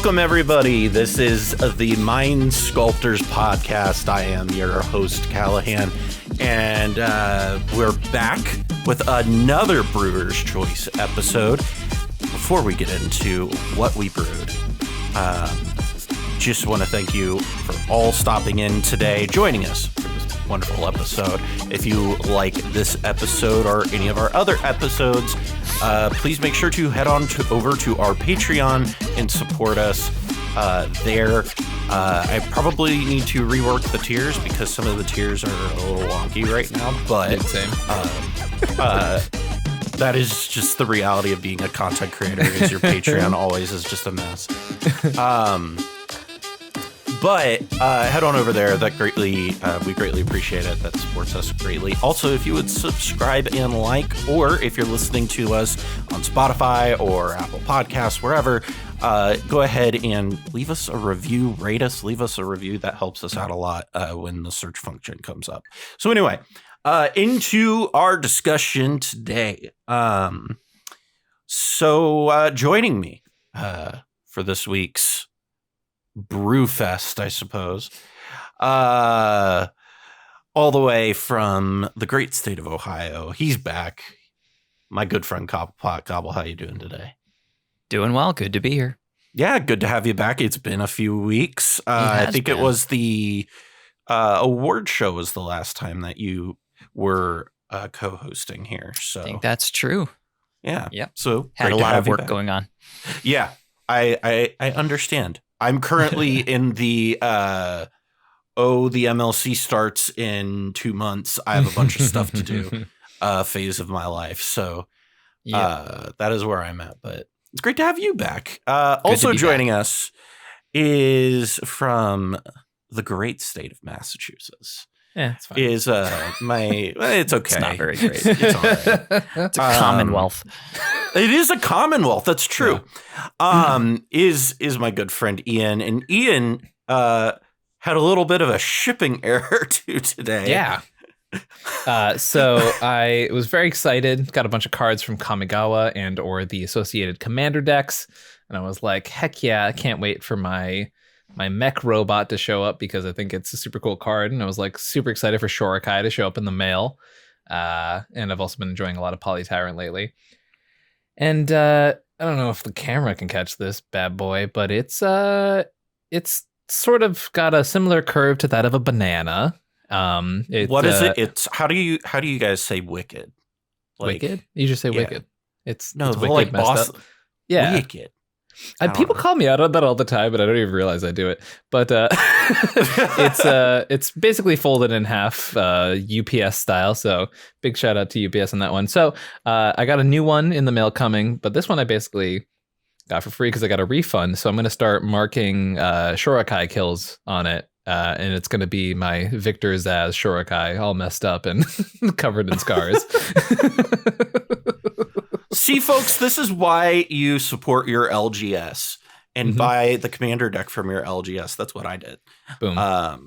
Welcome, everybody. This is the Mind Sculptors podcast. I am your host, Callahan, and we're back with another Brewer's Choice episode. Before we get into what we brewed, just want to thank you for all stopping in today, joining us for this wonderful episode. If you like this episode or any of our other episodes, please make sure to head on over to our Patreon and support us there. I probably need to rework the tiers because some of the tiers are a little wonky right now, but that is just the reality of being a content creator. Is your Patreon always is just a mess. But head on over there. That we greatly appreciate it. That supports us greatly. Also, if you would subscribe and like, or if you're listening to us on Spotify or Apple Podcasts, wherever, go ahead and leave us a review, rate us, leave us a review. That helps us out a lot when the search function comes up. So anyway, into our discussion today. So joining me for this week's Brewfest, I suppose, all the way from the great state of Ohio. He's back. My good friend Cobblepott. Cobble, how you doing today? Doing well. Good to be here. Yeah, good to have you back. It's been a few weeks. I think it was the award show was the last time that you were co-hosting here. So I think that's true. Yeah. Yep. So had a lot of work going on. Yeah, I understand. I'm currently in the the MLC starts in 2 months. I have a bunch of stuff to do phase of my life. So that is where I'm at. But it's great to have you back. Also joining us is from the great state of Massachusetts. Yeah, it's fine. Is it's okay. It's not very great. It's all right. It's a commonwealth. It is a commonwealth. That's true. Yeah. Is my good friend Ian, and Ian had a little bit of a shipping error too today. Yeah. So I was very excited. Got a bunch of cards from Kamigawa and or the associated commander decks, and I was like, heck yeah! I can't wait for my mech robot to show up because I think it's a super cool card. And I was like super excited for Shorikai to show up in the mail. And I've also been enjoying a lot of Polytyrant lately. And I don't know if the camera can catch this bad boy, but it's sort of got a similar curve to that of a banana. What is it? It's how do you guys say wicked? Like, wicked? You just say wicked. It's wicked like boss. Up. Yeah. Wicked. People call me out on that all the time, but I don't even realize I do it. But it's basically folded in half, UPS style. So big shout out to UPS on that one. So I got a new one in the mail coming, but this one I basically got for free because I got a refund. So I'm going to start marking Shorikai kills on it. And it's going to be my Victor Zaz Shorikai all messed up and covered in scars. See, folks, this is why you support your LGS and buy the commander deck from your LGS. That's what I did. Boom. I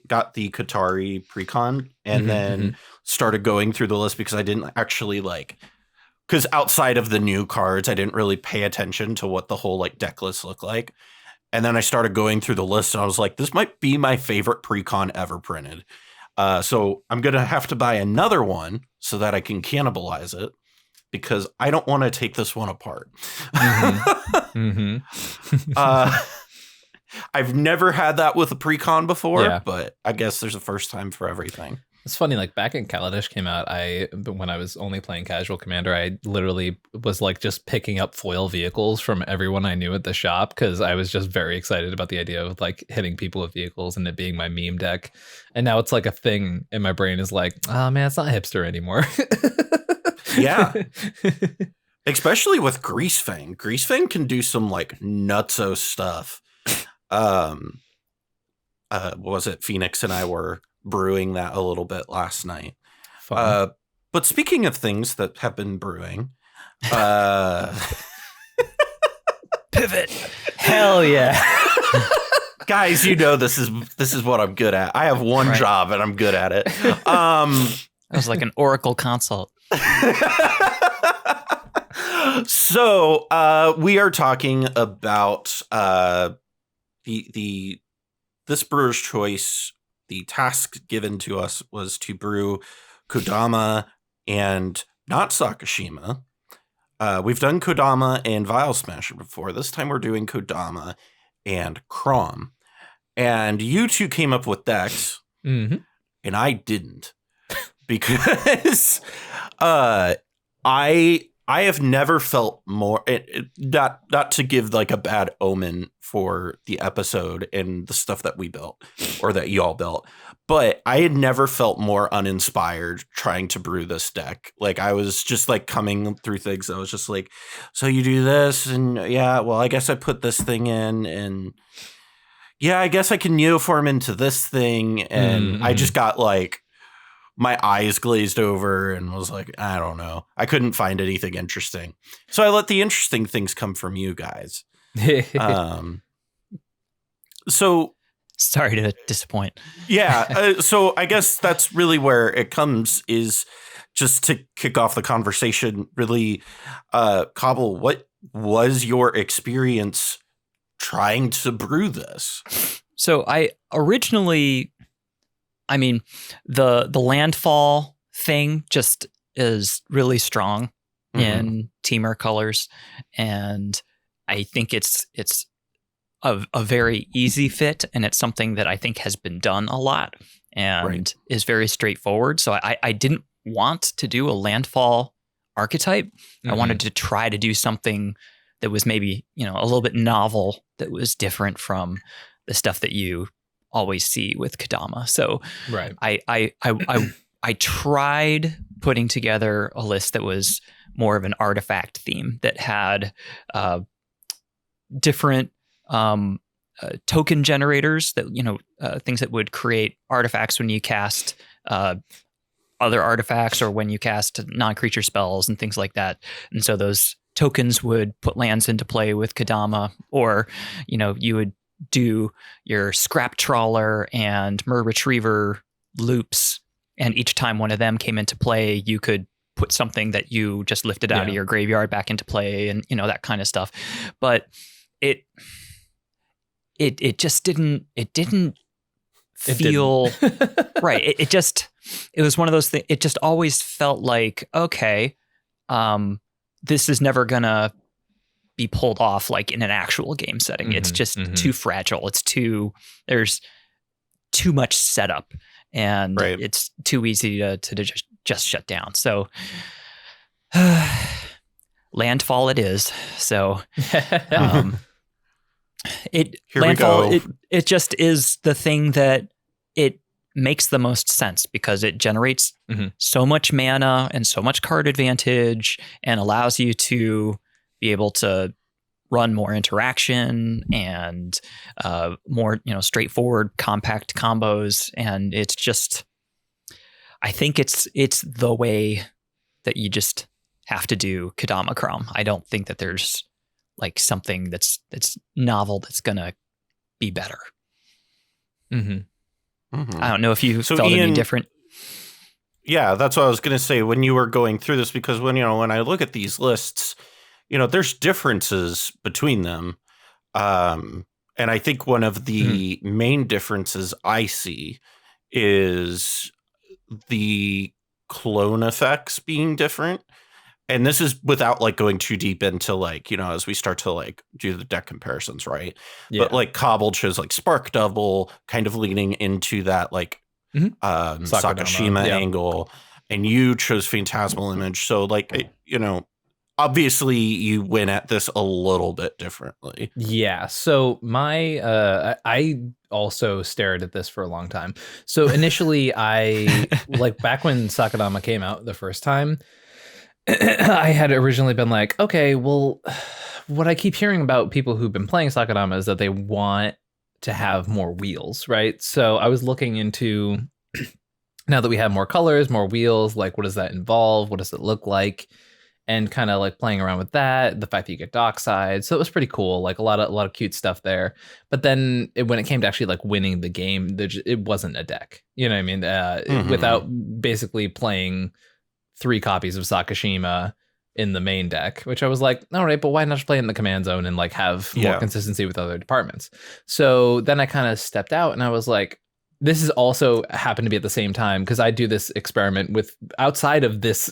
got the Qatari precon and then started going through the list because I didn't actually because outside of the new cards, I didn't really pay attention to what the whole deck list looked like. And then I started going through the list and I was like, this might be my favorite precon ever printed. So I'm going to have to buy another one so that I can cannibalize it because I don't want to take this one apart. I've never had that with a precon before, but I guess there's a first time for everything. It's funny, back in Kaladesh came out, when I was only playing casual commander, I literally was just picking up foil vehicles from everyone I knew at the shop because I was just very excited about the idea of hitting people with vehicles and it being my meme deck. And now it's a thing in my brain is oh man, it's not hipster anymore. Yeah. Especially with Greasefang. Greasefang can do some nutso stuff. Was it Phoenix and I were brewing that a little bit last night. But speaking of things that have been brewing, pivot. Hell yeah. Guys, this is what I'm good at. I have one job and I'm good at it. It was like an Oracle consult. So we are talking about this brewer's choice. The task given to us was to brew Kodama and not Sakashima. We've done Kodama and Vial Smasher before. This time we're doing Kodama and Kraum. And you two came up with decks, and I didn't. Because I have never felt more not to give like a bad omen for the episode and the stuff that we built or that y'all built, but I had never felt more uninspired trying to brew this deck. Like I was just like coming through things. I was just like, so you do this and yeah, well, I guess I put this thing in and yeah, I guess I can neoform into this thing. And I just got like, my eyes glazed over and was like, I don't know. I couldn't find anything interesting. So I let the interesting things come from you guys. So sorry to disappoint. Yeah. So I guess that's really where it comes, is just to kick off the conversation. Really, Cobble, what was your experience trying to brew this? So I originally, I mean, the Landfall thing just is really strong in Temur colors, and I think it's a very easy fit, and it's something that I think has been done a lot and is very straightforward. So I didn't want to do a Landfall archetype. I wanted to try to do something that was maybe, a little bit novel, that was different from the stuff that you always see with Kodama. So I tried putting together a list that was more of an artifact theme, that had different token generators, that things that would create artifacts when you cast other artifacts or when you cast non-creature spells and things like that. And so those tokens would put lands into play with Kodama, or you would do your Scrap Trawler and Mer Retriever loops, and each time one of them came into play, you could put something that you just lifted out of your graveyard back into play, and that kind of stuff. But it just didn't feel right. It was one of those things. It just always felt like, okay, this is never gonna be pulled off like in an actual game setting. It's just too fragile. There's too much setup, and it's too easy to just shut down. So Landfall it is. So it just is the thing that it makes the most sense, because it generates so much mana and so much card advantage, and allows you to be able to run more interaction and more, straightforward, compact combos. And it's just, I think it's the way that you just have to do Kodama Kraum. I don't think that there's like something that's novel that's gonna be better. I don't know if you felt Ian, any different. Yeah, that's what I was gonna say when you were going through this, because when I look at these lists, there's differences between them. And I think one of the main differences I see is the clone effects being different. And this is without like going too deep into like, as we start to like do the deck comparisons, right? Yeah. But like Cobble chose like Spark Double, kind of leaning into that like Sakashima angle. And you chose Phantasmal Image. So like, obviously you went at this a little bit differently. Yeah. So I also stared at this for a long time. So initially I like back when Sakadama came out the first time, I had originally been like, okay, well, what I keep hearing about people who've been playing Sakadama is that they want to have more wheels, right? So I was looking into, now that we have more colors, more wheels, like what does that involve? What does it look like? And kind of like playing around with that, the fact that you get Dockside. So it was pretty cool, like a lot of cute stuff there. But then when it came to actually like winning the game, it wasn't a deck. You know what I mean? Without basically playing 3 copies of Sakashima in the main deck, which I was like, all right, but why not just play in the command zone and like have more consistency with other departments? So then I kind of stepped out and I was like, this is also happened to be at the same time because I do this experiment with outside of this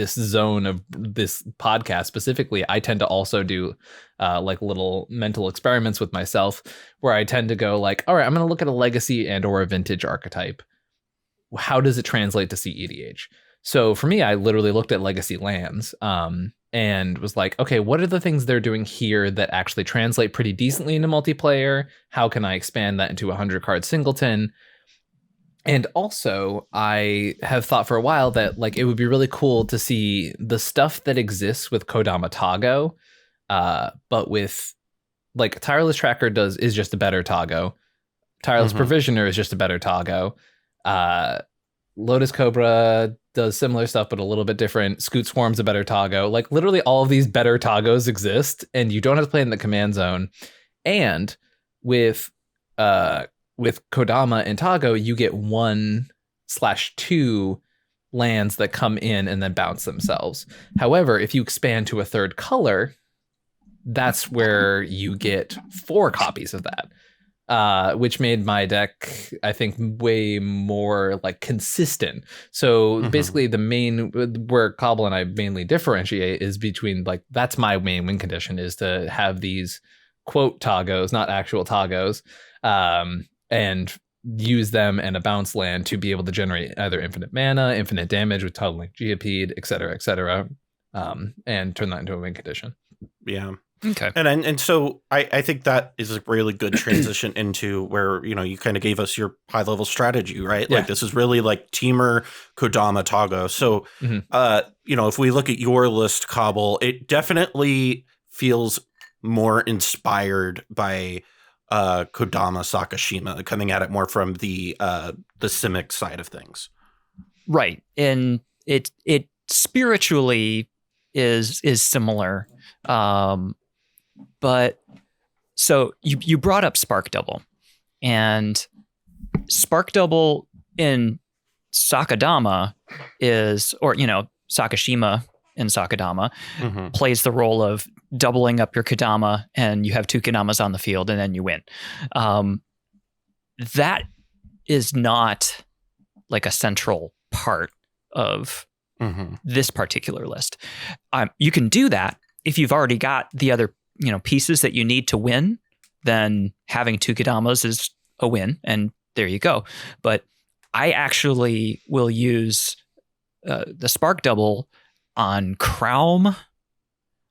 zone of this podcast specifically. I tend to also do like little mental experiments with myself where I tend to go like, all right, I'm going to look at a legacy and or a vintage archetype. How does it translate to cEDH? So for me, I literally looked at legacy lands and was like, okay, what are the things they're doing here that actually translate pretty decently into multiplayer? How can I expand that into a 100-card singleton? And also, I have thought for a while that like it would be really cool to see the stuff that exists with Kodama Tago, but with like Tireless Tracker is just a better Tago. Tireless Provisioner is just a better Tago. Lotus Cobra does similar stuff, but a little bit different. Scoot Swarm's a better Tago. Like literally all of these better Tagos exist, and you don't have to play in the command zone. And with Kodama and Tago, you get 1/2 lands that come in and then bounce themselves. However, if you expand to a third color, that's where you get 4 copies of that. Which made my deck, I think, way more like consistent. So basically the main, where Cobble and I mainly differentiate is between like, that's my main win condition is to have these quote Tagos, not actual Tagos, and use them and a bounce land to be able to generate either infinite mana, infinite damage with Tunneling Geopede, et cetera, and turn that into a win condition. Yeah. Okay. And so I think that is a really good transition into where, you kind of gave us your high level strategy, right? Yeah. Like this is really like Teamer, Kodama, Tago. So, if we look at your list, Cobble, it definitely feels more inspired by Kodama Sakashima, coming at it more from the Simic side of things. Right. And it spiritually is similar. But so you brought up Spark Double, and Spark Double in Sakadama Sakashima in Sakadama plays the role of doubling up your Kodama, and you have 2 Kodamas on the field, and then you win. That is not like a central part of this particular list. You can do that if you've already got the other pieces that you need to win. Then having 2 Kodamas is a win, and there you go. But I actually will use the Spark Double on Kraum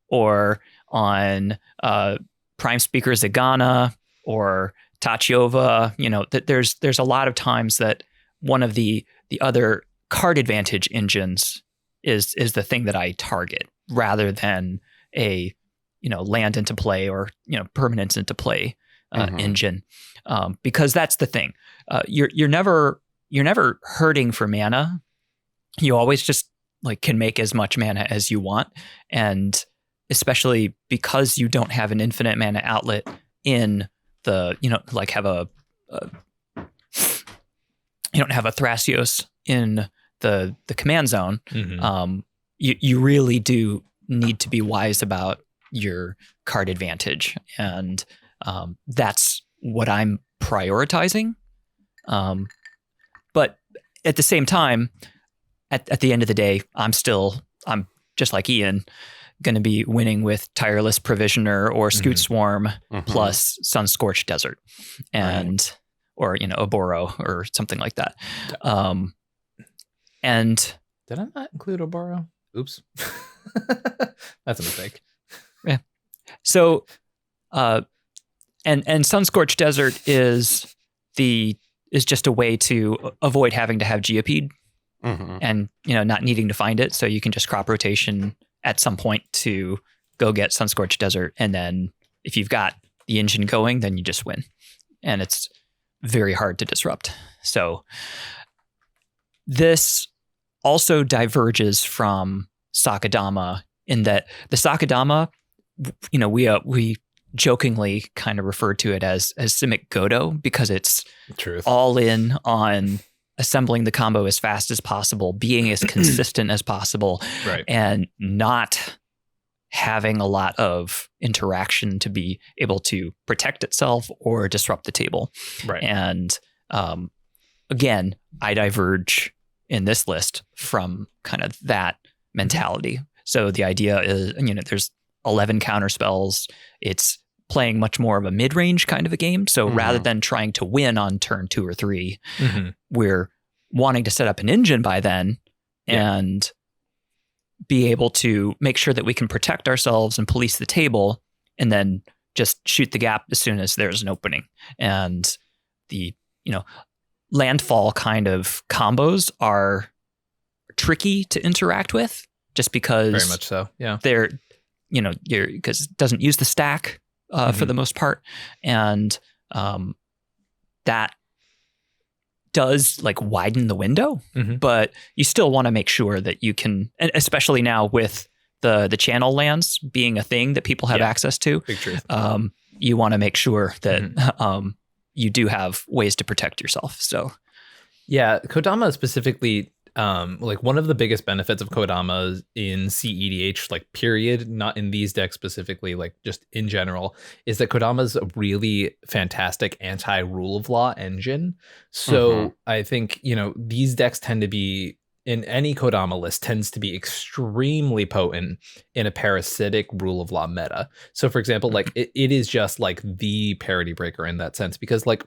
or on Prime Speaker Zagana or Tachiova. There's a lot of times that one of the other card advantage engines is the thing that I target rather than a land into play or permanence into play engine, because that's the thing. You're never hurting for mana. You always just like can make as much mana as you want, and especially because you don't have an infinite mana outlet in the you don't have a Thrasios in the command zone. You really do need to be wise about your card advantage, and that's what I'm prioritizing. But at the same time, at the end of the day, I'm just like Ian, going to be winning with Tireless Provisioner or Scoot Swarm plus Sun-Scorched Desert, and or Oboro or something like that. And did I not include Oboro? Oops. That's a mistake. Yeah. So, and Sun-Scorched Desert is just a way to avoid having to have Geopede and not needing to find it. So you can just crop rotation at some point to go get Sun-Scorched Desert, and then if you've got the engine going, then you just win, and it's very hard to disrupt. So this also diverges from Sakadama in that the Sakadama, we jokingly kind of refer to it as Simic Godo because it's all in on assembling the combo as fast as possible, being as consistent as possible, right, and not having a lot of interaction to be able to protect itself or disrupt the table. right. And again, I diverge in this list from kind of that mentality. So the idea is, there's 11 counter spells. It's playing much more of a mid-range kind of a game. So rather than trying to win on turn 2 or 3, we're wanting to set up an engine by then and be able to make sure that we can protect ourselves and police the table, and then just shoot the gap as soon as there's an opening. And the, landfall kind of combos are tricky to interact with, just because very much so. Yeah. They're, because it doesn't use the stack for the most part. And that does like widen the window, but you still want to make sure that you can, and especially now with the channel lands being a thing that people have access to, Big truth. You want to make sure that you do have ways to protect yourself. So yeah, Kodama specifically, like one of the biggest benefits of Kodama in cEDH, like period, not in these decks specifically, like just in general, is that Kodama's a really fantastic anti-rule of law engine. So I think, these decks tend to be, in any Kodama list, tends to be extremely potent in a parasitic rule of law meta. So for example, like it is just like the parity breaker in that sense, because like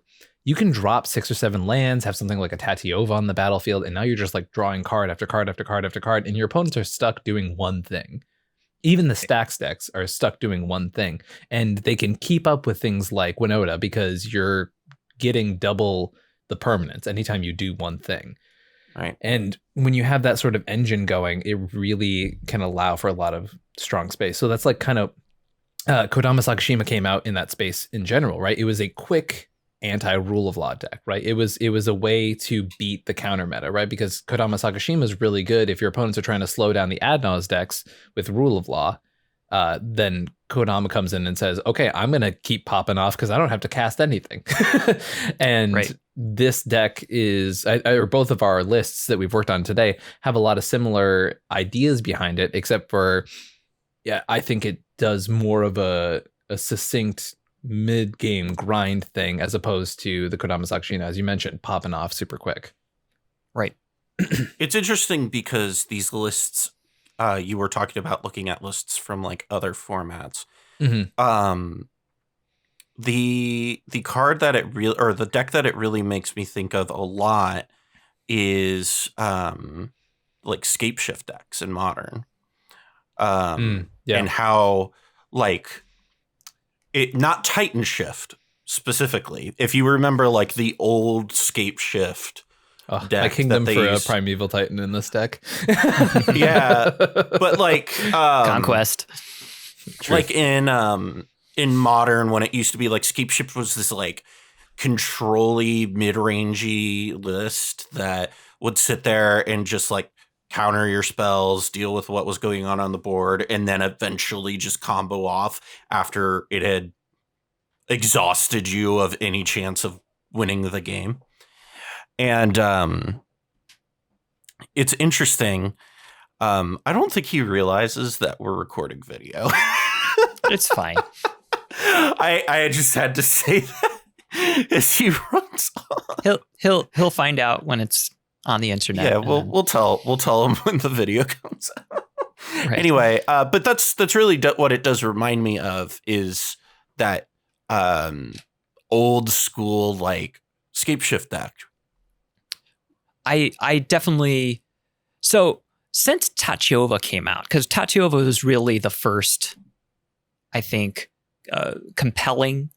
you can drop 6 or 7 lands, have something like a Tatiova on the battlefield, and now you're just like drawing card after card after card after card, and your opponents are stuck doing one thing. Even the stacks decks are stuck doing one thing, and they can keep up with things like Winota because you're getting double the permanents anytime you do one thing. Right. And when you have that sort of engine going, it really can allow for a lot of strong space. So that's like kind of Kodama Sakashima came out in that space in general, right? It was a quick anti-rule of law deck, right? It was a way to beat the counter meta, right? Because Kodama Sakashima is really good if your opponents are trying to slow down the Adnaz decks with rule of law. Then Kodama comes in and says, okay, I'm going to keep popping off because I don't have to cast anything. And this deck is, or both of our lists that we've worked on today have a lot of similar ideas behind it, except for, I think it does more of a succinct mid-game grind thing as opposed to the Kodama Sakashima, as you mentioned, popping off super quick. Right. It's interesting because these lists, you were talking about looking at lists from like other formats. The card that it really, or the deck that it really makes me think of a lot is like scape shift decks in Modern. And how like it, not Titan Shift specifically. If you remember like the old scape shift deck, I kingdom for used... a Primeval Titan in this deck. Yeah, but like Conquest, like in Modern, when it used to be like scape shift was this like control-y mid-rangey list that would sit there and just like counter your spells, deal with what was going on the board, and then eventually just combo off after it had exhausted you of any chance of winning the game. And it's interesting. I don't think he realizes that we're recording video. It's fine. I just had to say that as he runs on. He'll find out when it's on the internet. Yeah, we'll tell him when the video comes out. Right. Anyway, but that's really what it does remind me of is that old school like scape shift deck. I definitely, so since Tatiova came out, because Tatiova was really the first, I think, compelling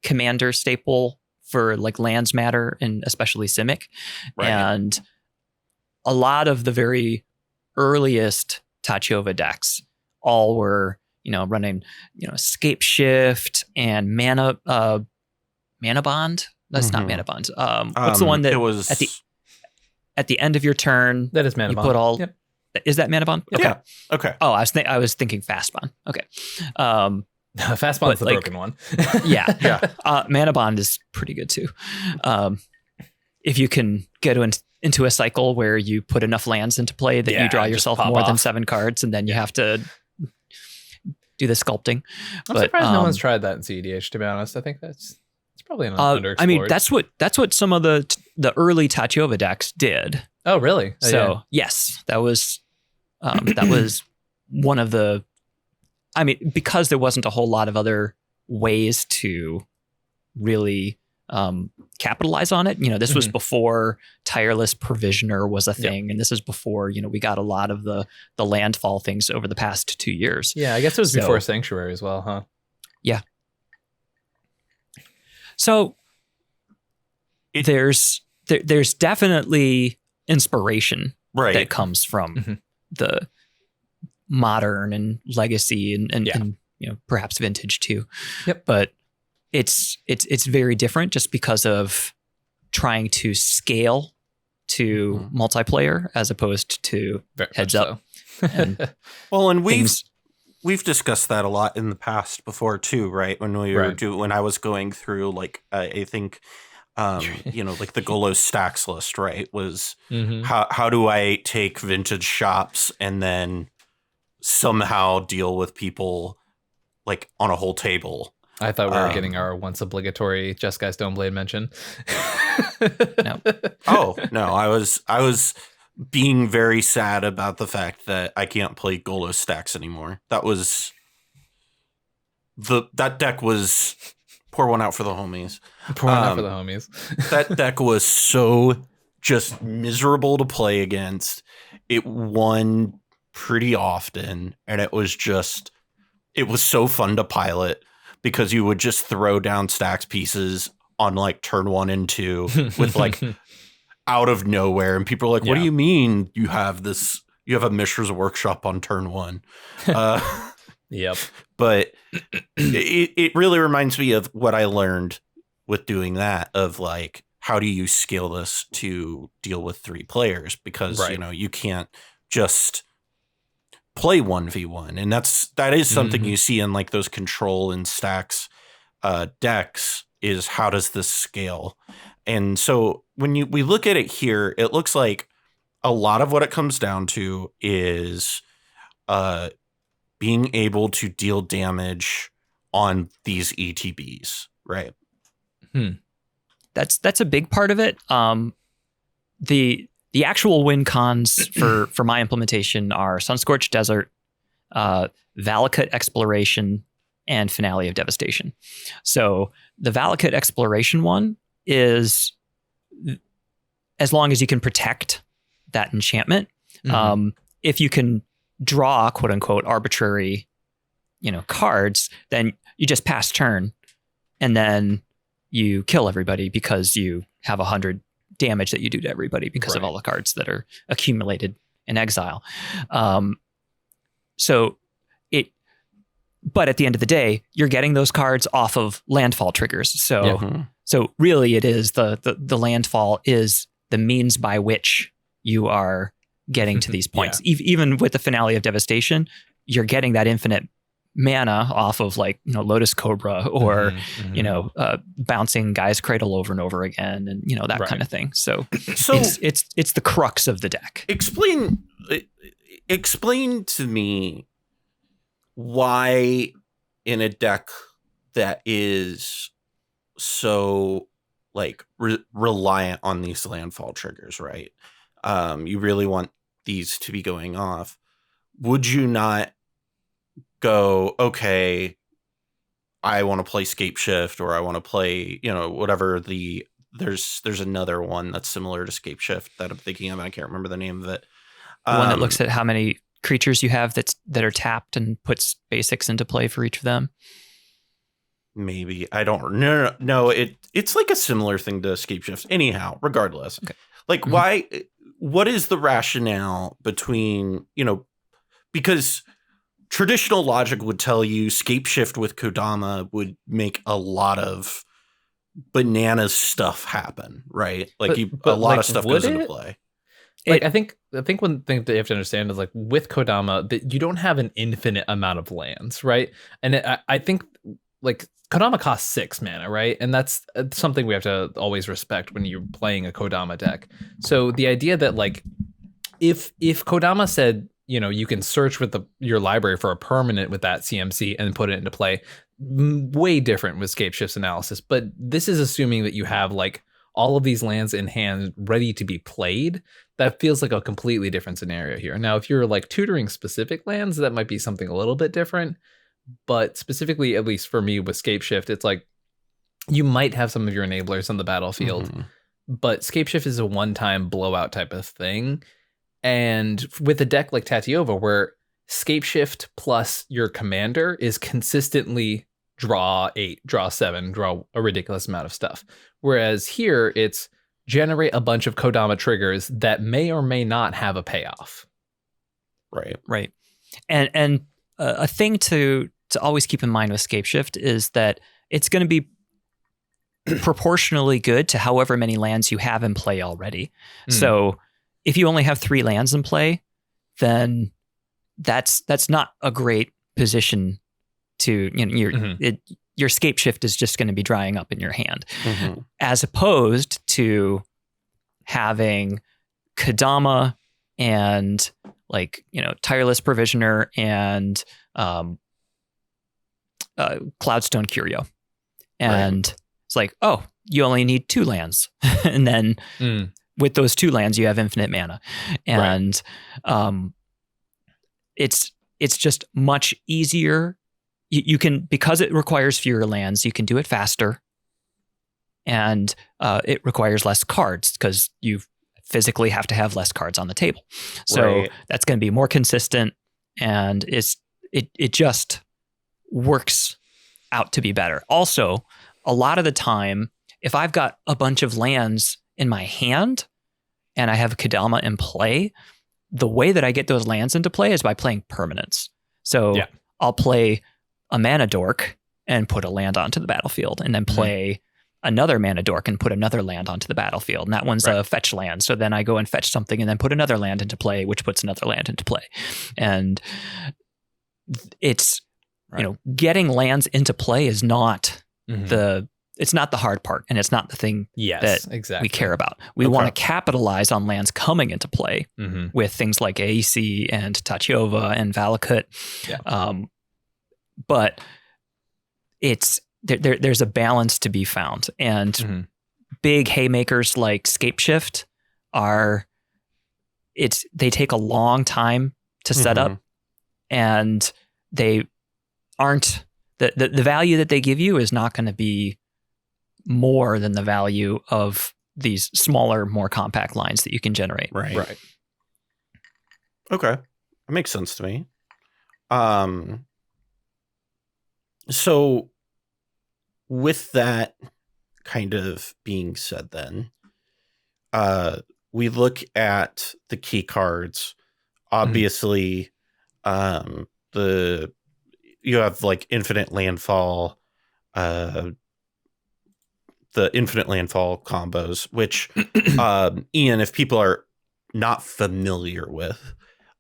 commander staple for like lands matter and especially Simic. Right. And a lot of the very earliest Tatiova decks all were, running, scape shift and mana bond. That's not mana bond. What's the one that was at the end of your turn? That is mana bond. Put all. Yep. Is that mana bond? Okay. Yeah. Okay. Oh, I was thinking fast bond. Okay. Fast bond's the broken one. Yeah. Mana bond is pretty good too. If you can get into a cycle where you put enough lands into play that you draw yourself more than 7 cards, and then you have to do the sculpting. I'm surprised no one's tried that in cEDH, to be honest. I think it's probably an underexplored. I mean, that's what some of the early Tachyova decks did. Oh, really? Yes, that was one of the. I mean, because there wasn't a whole lot of other ways to really capitalize on it. This was before Tireless Provisioner was a thing, and this is before we got a lot of the Landfall things over the past 2 years. Yeah, I guess it was before Sanctuary as well, huh? Yeah. So there's definitely inspiration that comes from the modern and legacy and perhaps vintage too. Yep. But it's very different just because of trying to scale to multiplayer as opposed to heads up. And and we've discussed that a lot in the past before too, right? When we were when I was going through I think like the Golos stacks list, right? Was how do I take vintage shops and then somehow deal with people on a whole table? I thought we were getting our once obligatory Just Guys Don't Blade mention. No. Oh, no. I was being very sad about the fact that I can't play Golos stacks anymore. That deck was pour one out for the homies. Pour one out for the homies. That deck was so just miserable to play against. It won pretty often, and it was so fun to pilot because you would just throw down stacks pieces on turn 1 and 2 with out of nowhere, and people are like, what do you mean you have a Mishra's Workshop on turn 1? Yep. But it really reminds me of what I learned with doing that, of how do you scale this to deal with 3 players? Because you can't just play 1v1, and that is something you see in those control and stacks decks, is how does this scale? And so when we look at it here, it looks like a lot of what it comes down to is being able to deal damage on these ETBs, right? That's a big part of it. The actual win cons for my implementation are Sunscorched Desert, Valakut Exploration, and Finale of Devastation. So the Valakut Exploration one is, as long as you can protect that enchantment, if you can draw quote unquote arbitrary, cards, then you just pass turn and then you kill everybody because you have 100 damage that you do to everybody because of all the cards that are accumulated in exile. But at the end of the day, you're getting those cards off of landfall triggers. So really it is the landfall is the means by which you are getting to these points. Even with the Finale of Devastation, you're getting that infinite mana off of Lotus Cobra or bouncing Guy's Cradle over and over again, and that kind of thing. So it's the crux of the deck. Explain to me why in a deck that is so reliant on these landfall triggers, right? You really want these to be going off. Would you not go, okay, I want to play Scape Shift, or I want to play, whatever there's another one that's similar to Scape Shift that I'm thinking of, and I can't remember the name of it. The one that looks at how many creatures you have that are tapped and puts basics into play for each of them. Maybe. I don't no, it's a similar thing to Scape Shift. Anyhow, regardless. Okay. Why, what is the rationale between, because traditional logic would tell you Scape Shift with Kodama would make a lot of bananas stuff happen, right? A lot of stuff goes into play. I think one thing that you have to understand is with Kodama that you don't have an infinite amount of lands, right? And I think like Kodama costs 6 mana, right? And that's something we have to always respect when you're playing a Kodama deck. So the idea that like if Kodama said, you can search with your library for a permanent with that CMC and put it into play, way different with Scapeshift's analysis. But this is assuming that you have like all of these lands in hand ready to be played. That feels like a completely different scenario here. Now, if you're like tutoring specific lands, that might be something a little bit different. But specifically, at least for me with Scapeshift, it's like you might have some of your enablers on the battlefield, but Scapeshift is a one-time blowout type of thing. And with a deck like Tatiova, where Scapeshift plus your commander is consistently draw 8, draw 7, draw a ridiculous amount of stuff. Whereas here, it's generate a bunch of Kodama triggers that may or may not have a payoff. Right. And a thing to always keep in mind with Scapeshift is that it's going to be proportionally good to however many lands you have in play already. So if you only have 3 lands in play, then that's not a great position to, your Scapeshift is just going to be drying up in your hand, as opposed to having Kodama and like, Tireless Provisioner and Cloudstone Curio. And it's like, oh, you only need 2 lands. And then with those 2 lands, you have infinite mana. And it's just much easier. You can, because it requires fewer lands, you can do it faster. And it requires less cards because you physically have to have less cards on the table. So that's going to be more consistent, and it just works out to be better. Also, a lot of the time, if I've got a bunch of lands in my hand and I have Kodama in play, the way that I get those lands into play is by playing permanents. So I'll play a mana dork and put a land onto the battlefield, and then play another mana dork and put another land onto the battlefield. And that one's a fetch land. So then I go and fetch something and then put another land into play, which puts another land into play. And it's, getting lands into play is not it's not the hard part, and it's not the thing that we care about. We want to capitalize on lands coming into play with things like AC and Tatiova and Valakut. But there's a balance to be found, and big haymakers like Scapeshift they take a long time to set up, and they aren't the value that they give you is not going to be more than the value of these smaller, more compact lines that you can generate. Right. Okay, that makes sense to me. So with that kind of being said, then we look at the key cards. Obviously, you have like infinite landfall, the infinite landfall combos, which Ian, if people are not familiar with,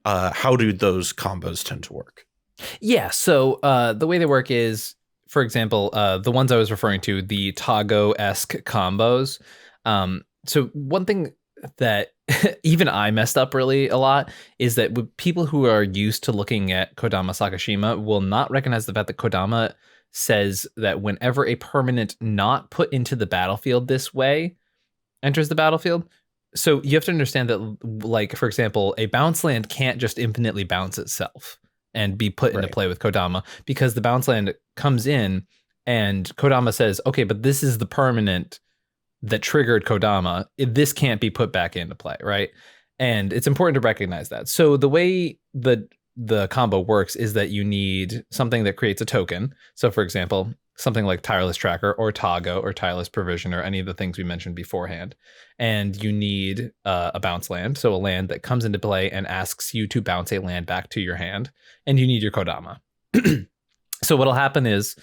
how do those combos tend to work? Yeah, so the way they work is, for example, the ones I was referring to, the Tago-esque combos. So one thing that even I messed up really a lot is that with people who are used to looking at Kodama Sakashima will not recognize the fact that Kodama says that whenever a permanent not put into the battlefield this way enters the battlefield. So you have to understand that, like, for example, a bounce land can't just infinitely bounce itself and be put into play with Kodama, because the bounce land comes in and Kodama says, okay, but this is the permanent that triggered Kodama. This can't be put back into play, right? And it's important to recognize that. So the way the combo works is that you need something that creates a token. So for example, something like Tireless Tracker or Tago or Tireless Provisioner, any of the things we mentioned beforehand. And you need a bounce land, so a land that comes into play and asks you to bounce a land back to your hand. And you need your Kodama. So what'll happen is,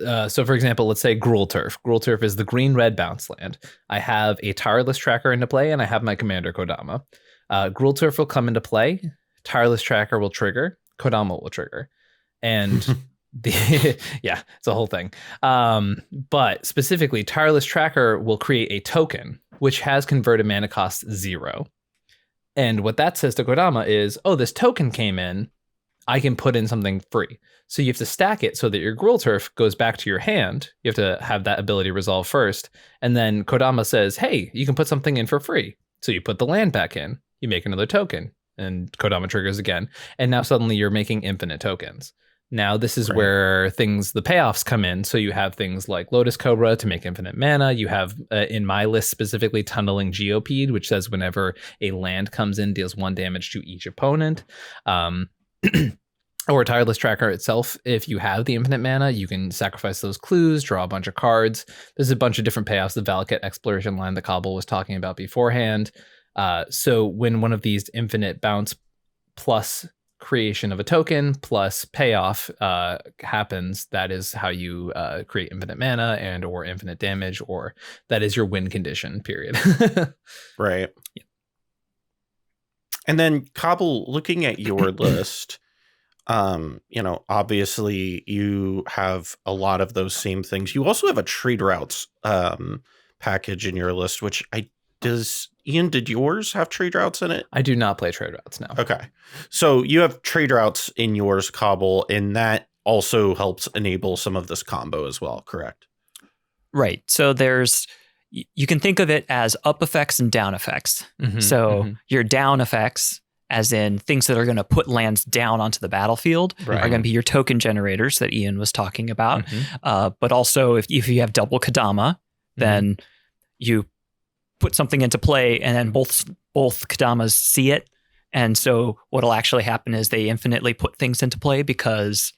so for example, let's say Gruul Turf. Gruul Turf is the green-red bounce land. I have a Tireless Tracker into play, and I have my commander Kodama. Gruul Turf will come into play. Tireless Tracker will trigger. Kodama will trigger. And Yeah, it's a whole thing. But specifically, Tireless Tracker will create a token which has converted mana cost 0. And what that says to Kodama is, oh, this token came in, I can put in something free. So you have to stack it so that your Gruul Turf goes back to your hand. You have to have that ability resolve first. And then Kodama says, hey, you can put something in for free. So you put the land back in, you make another token, and Kodama triggers again. And now suddenly you're making infinite tokens. Now this is where the payoffs come in. So you have things like Lotus Cobra to make infinite mana. You have, in my list specifically, Tunneling Geopede, which says whenever a land comes in, deals 1 damage to each opponent. Or Tireless Tracker itself, if you have the infinite mana, you can sacrifice those clues, draw a bunch of cards. There's a bunch of different payoffs. The Valakut Exploration line that Cobble was talking about beforehand. So when one of these infinite bounce plus creation of a token plus payoff happens, that is how you create infinite mana and or infinite damage, or that is your win condition, period. Right. Yeah. And then Cobble, looking at your list, obviously you have a lot of those same things. You also have a trade routes package in your list, which Ian, did yours have trade routes in it? I do not play trade routes now. Okay. So you have trade routes in yours, Cobble, and that also helps enable some of this combo as well, correct? Right. So you can think of it as up effects and down effects. Your down effects, as in things that are going to put lands down onto the battlefield, are going to be your token generators that Ian was talking about. But also, if you have double Kodama, then you put something into play, and then both Kodamas see it. And so what'll actually happen is they infinitely put things into play, because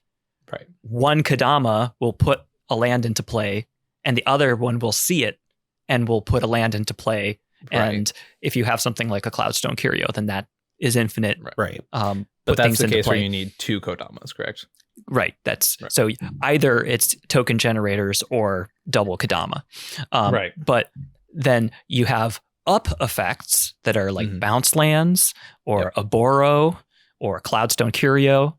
one Kodama will put a land into play, and the other one will see it and will put a land into play. And if you have something like a Cloudstone Curio, then that is infinite. Right. But that's the case where you need 2 Kodamas, correct? Right. So either it's token generators or double Kodama. But then you have up effects that are like bounce lands or a Aboro or Cloudstone Curio.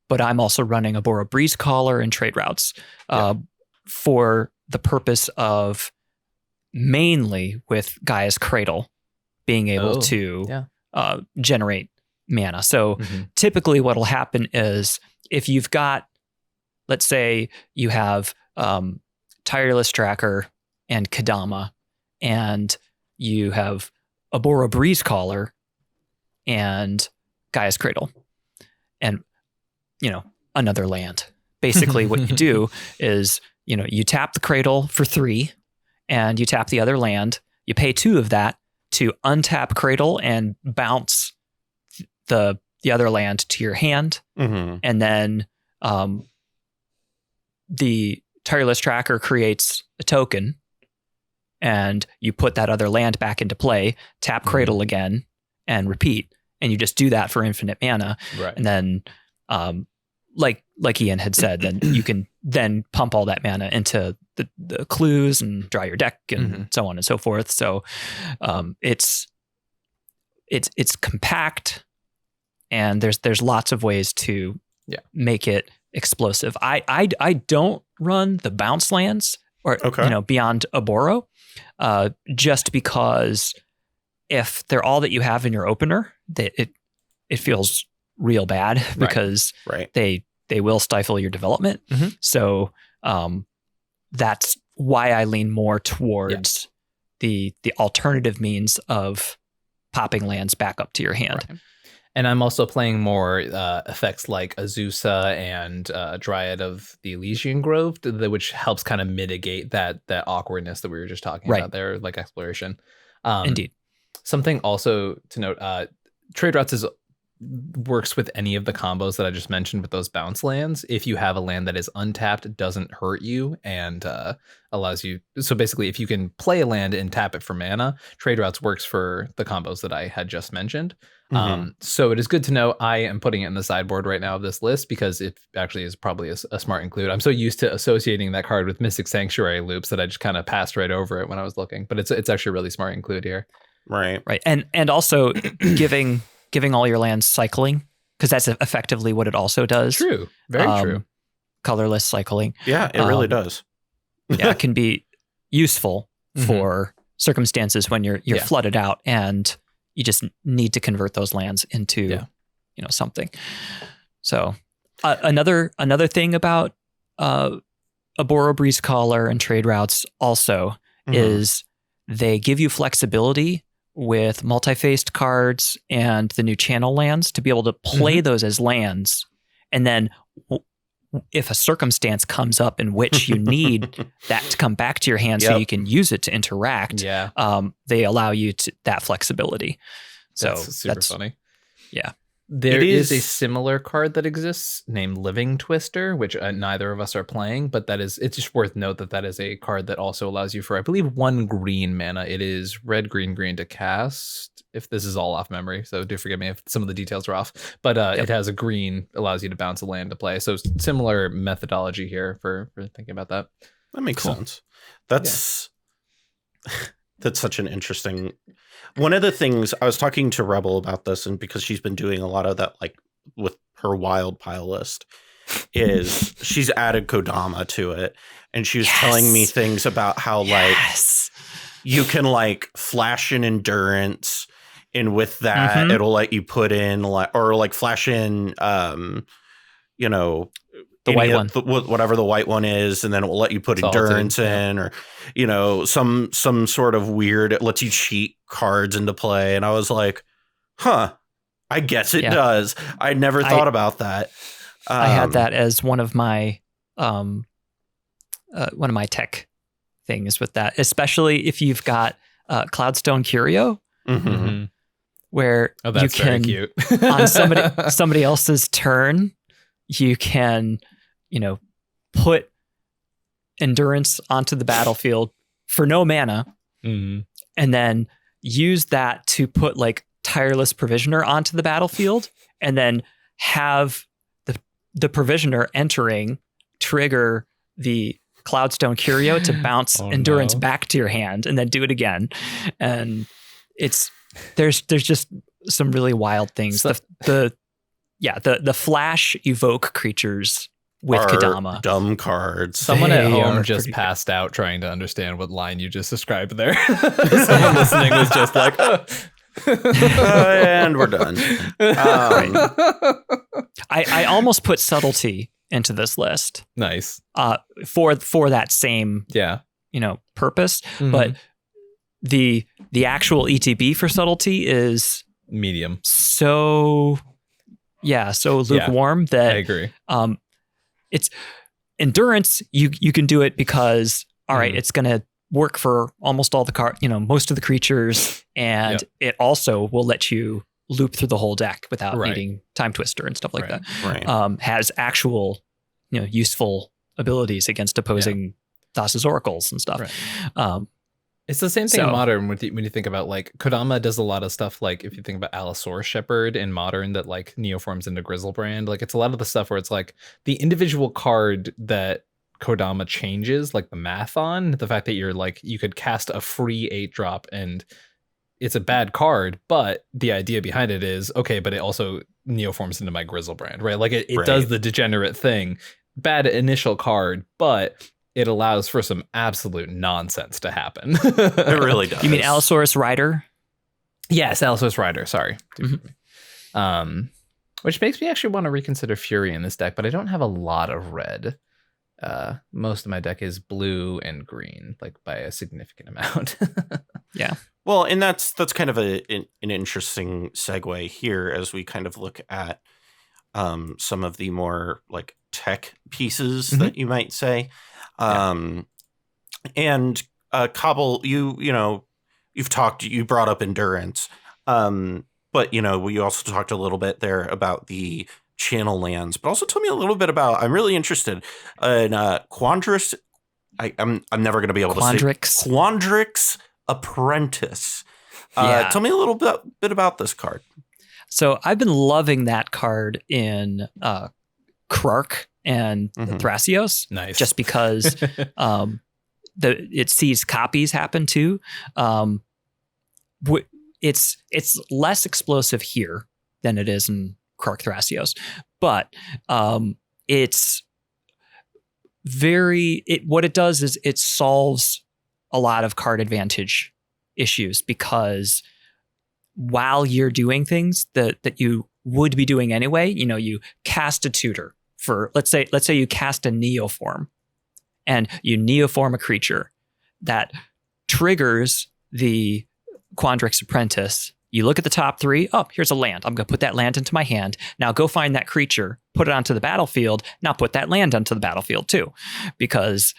But I'm also running a Aboro Breeze Caller and trade routes for the purpose of mainly with Gaia's Cradle being able to generate mana. So typically what will happen is if you've got, let's say you have Tireless Tracker and Kodama, and you have Aboro Breeze Caller and Gaia's Cradle, and another land. Basically, what you do is you tap the Cradle for 3, and you tap the other land. You pay 2 of that to untap Cradle and bounce the other land to your hand, and then the Tireless Tracker creates a token, and you put that other land back into play, tap Cradle again, and repeat. And you just do that for infinite mana. Right. And then, like Ian had said, then you can then pump all that mana into the clues and draw your deck and so on and so forth. So it's compact, and there's lots of ways to make it explosive. I don't run the bounce lands or beyond Aboro, just because if they're all that you have in your opener, it feels real bad, because they will stifle your development. So that's why I lean more towards the alternative means of popping lands back up to your hand. Right. And I'm also playing more effects like Azusa and Dryad of the Elysian Grove, which helps kind of mitigate that awkwardness that we were just talking about there, like exploration. Indeed. Something also to note, Trade Routes works with any of the combos that I just mentioned with those bounce lands. If you have a land that is untapped, it doesn't hurt you, and allows you. So basically, if you can play a land and tap it for mana, Trade Routes works for the combos that I had just mentioned. So it is good to know. I am putting it in the sideboard right now of this list, because it actually is probably a smart include. I'm so used to associating that card with Mystic Sanctuary loops that I just kind of passed right over it when I was looking. But it's actually a really smart include here. Right. And also giving all your lands cycling, because that's effectively what it also does. True. Very true. colorless cycling. Yeah, it really does. Yeah, it can be useful for circumstances when you're flooded out and you just need to convert those lands into something. So another thing about a Boros Breeze Caller and trade routes also is they give you flexibility with multi-faced cards and the new channel lands to be able to play those as lands. And then if a circumstance comes up in which you need that to come back to your hand so you can use it to interact, they allow you that flexibility. So that's super funny. Yeah. There is a similar card that exists named Living Twister, which neither of us are playing, but it's just worth note that is a card that also allows you for, I believe, 1 green mana. It is red, green to cast, if this is all off memory. So do forgive me if some of the details are off, but it has a green, allows you to bounce a land to play. So similar methodology here for thinking about that. That makes sense. That's such an interesting. One of the things I was talking to Rebel about this, and because she's been doing a lot of that, like with her wild pile list, is she's added Kodama to it, and she was telling me things about how like you can like flash in endurance, and with that it'll let you put in like flash in the white one, whatever the white one is, and then it will let you put endurance in, or some sort of weird. It lets you cheat cards into play, and I was like, "Huh, I guess it does." I never thought about that. I had that as one of my tech things with that, especially if you've got Cloudstone Curio, where you can cute. on somebody else's turn. You can, put endurance onto the battlefield for no mana, and then use that to put like Tireless Provisioner onto the battlefield, and then have the Provisioner entering trigger the Cloudstone Curio to bounce endurance back to your hand, and then do it again. And there's just some really wild things. So, the flash evoke creatures with Kodama. Dumb cards. Someone at home just passed out trying to understand what line you just described there. Someone listening was just like, and we're done. I almost put subtlety into this list. Nice. For that same purpose, but the actual ETB for subtlety is medium. So lukewarm that I agree. It's endurance. You can do it because it's going to work for almost all the most of the creatures, and it also will let you loop through the whole deck without needing Time Twister and stuff like that. Right. Has actual useful abilities against opposing Thassa's oracles and stuff. Right. It's the same thing in Modern when you think about like Kodama does a lot of stuff, like if you think about Allosaurus Shepherd in Modern that like neoforms into Grizzlebrand, like it's a lot of the stuff where it's like the individual card that Kodama changes, like the math on the fact that you're like you could cast a free 8-drop and it's a bad card, but the idea behind it is okay, but it also neoforms into my Grizzlebrand, right? Like it does the degenerate thing. Bad initial card, but it allows for some absolute nonsense to happen. It really does. You mean Allosaurus Rider? Yes, Allosaurus Rider. Sorry. Which makes me actually want to reconsider Fury in this deck, but I don't have a lot of red. Most of my deck is blue and green, like by a significant amount. Yeah. Well, and that's kind of an interesting segue here as we kind of look at some of the more like tech pieces that you might say. And Cobble, you brought up endurance, but we also talked a little bit there about the channel lands, but also tell me a little bit about. I'm really interested in Quandrix. I'm never going to be able to say Quandrix Apprentice. Tell me a little bit about this card. So I've been loving that card in Krark and Thrasios, nice, just because it sees copies happen too. It's less explosive here than it is in Krark Thrasios, but it's what it does is it solves a lot of card advantage issues, because while you're doing things that you would be doing anyway, you cast a tutor for, let's say you cast a neoform and you neoform a creature that triggers the Quandrix Apprentice. You look at the top 3. Oh, here's a land. I'm going to put that land into my hand. Now go find that creature, put it onto the battlefield. Now put that land onto the battlefield too, because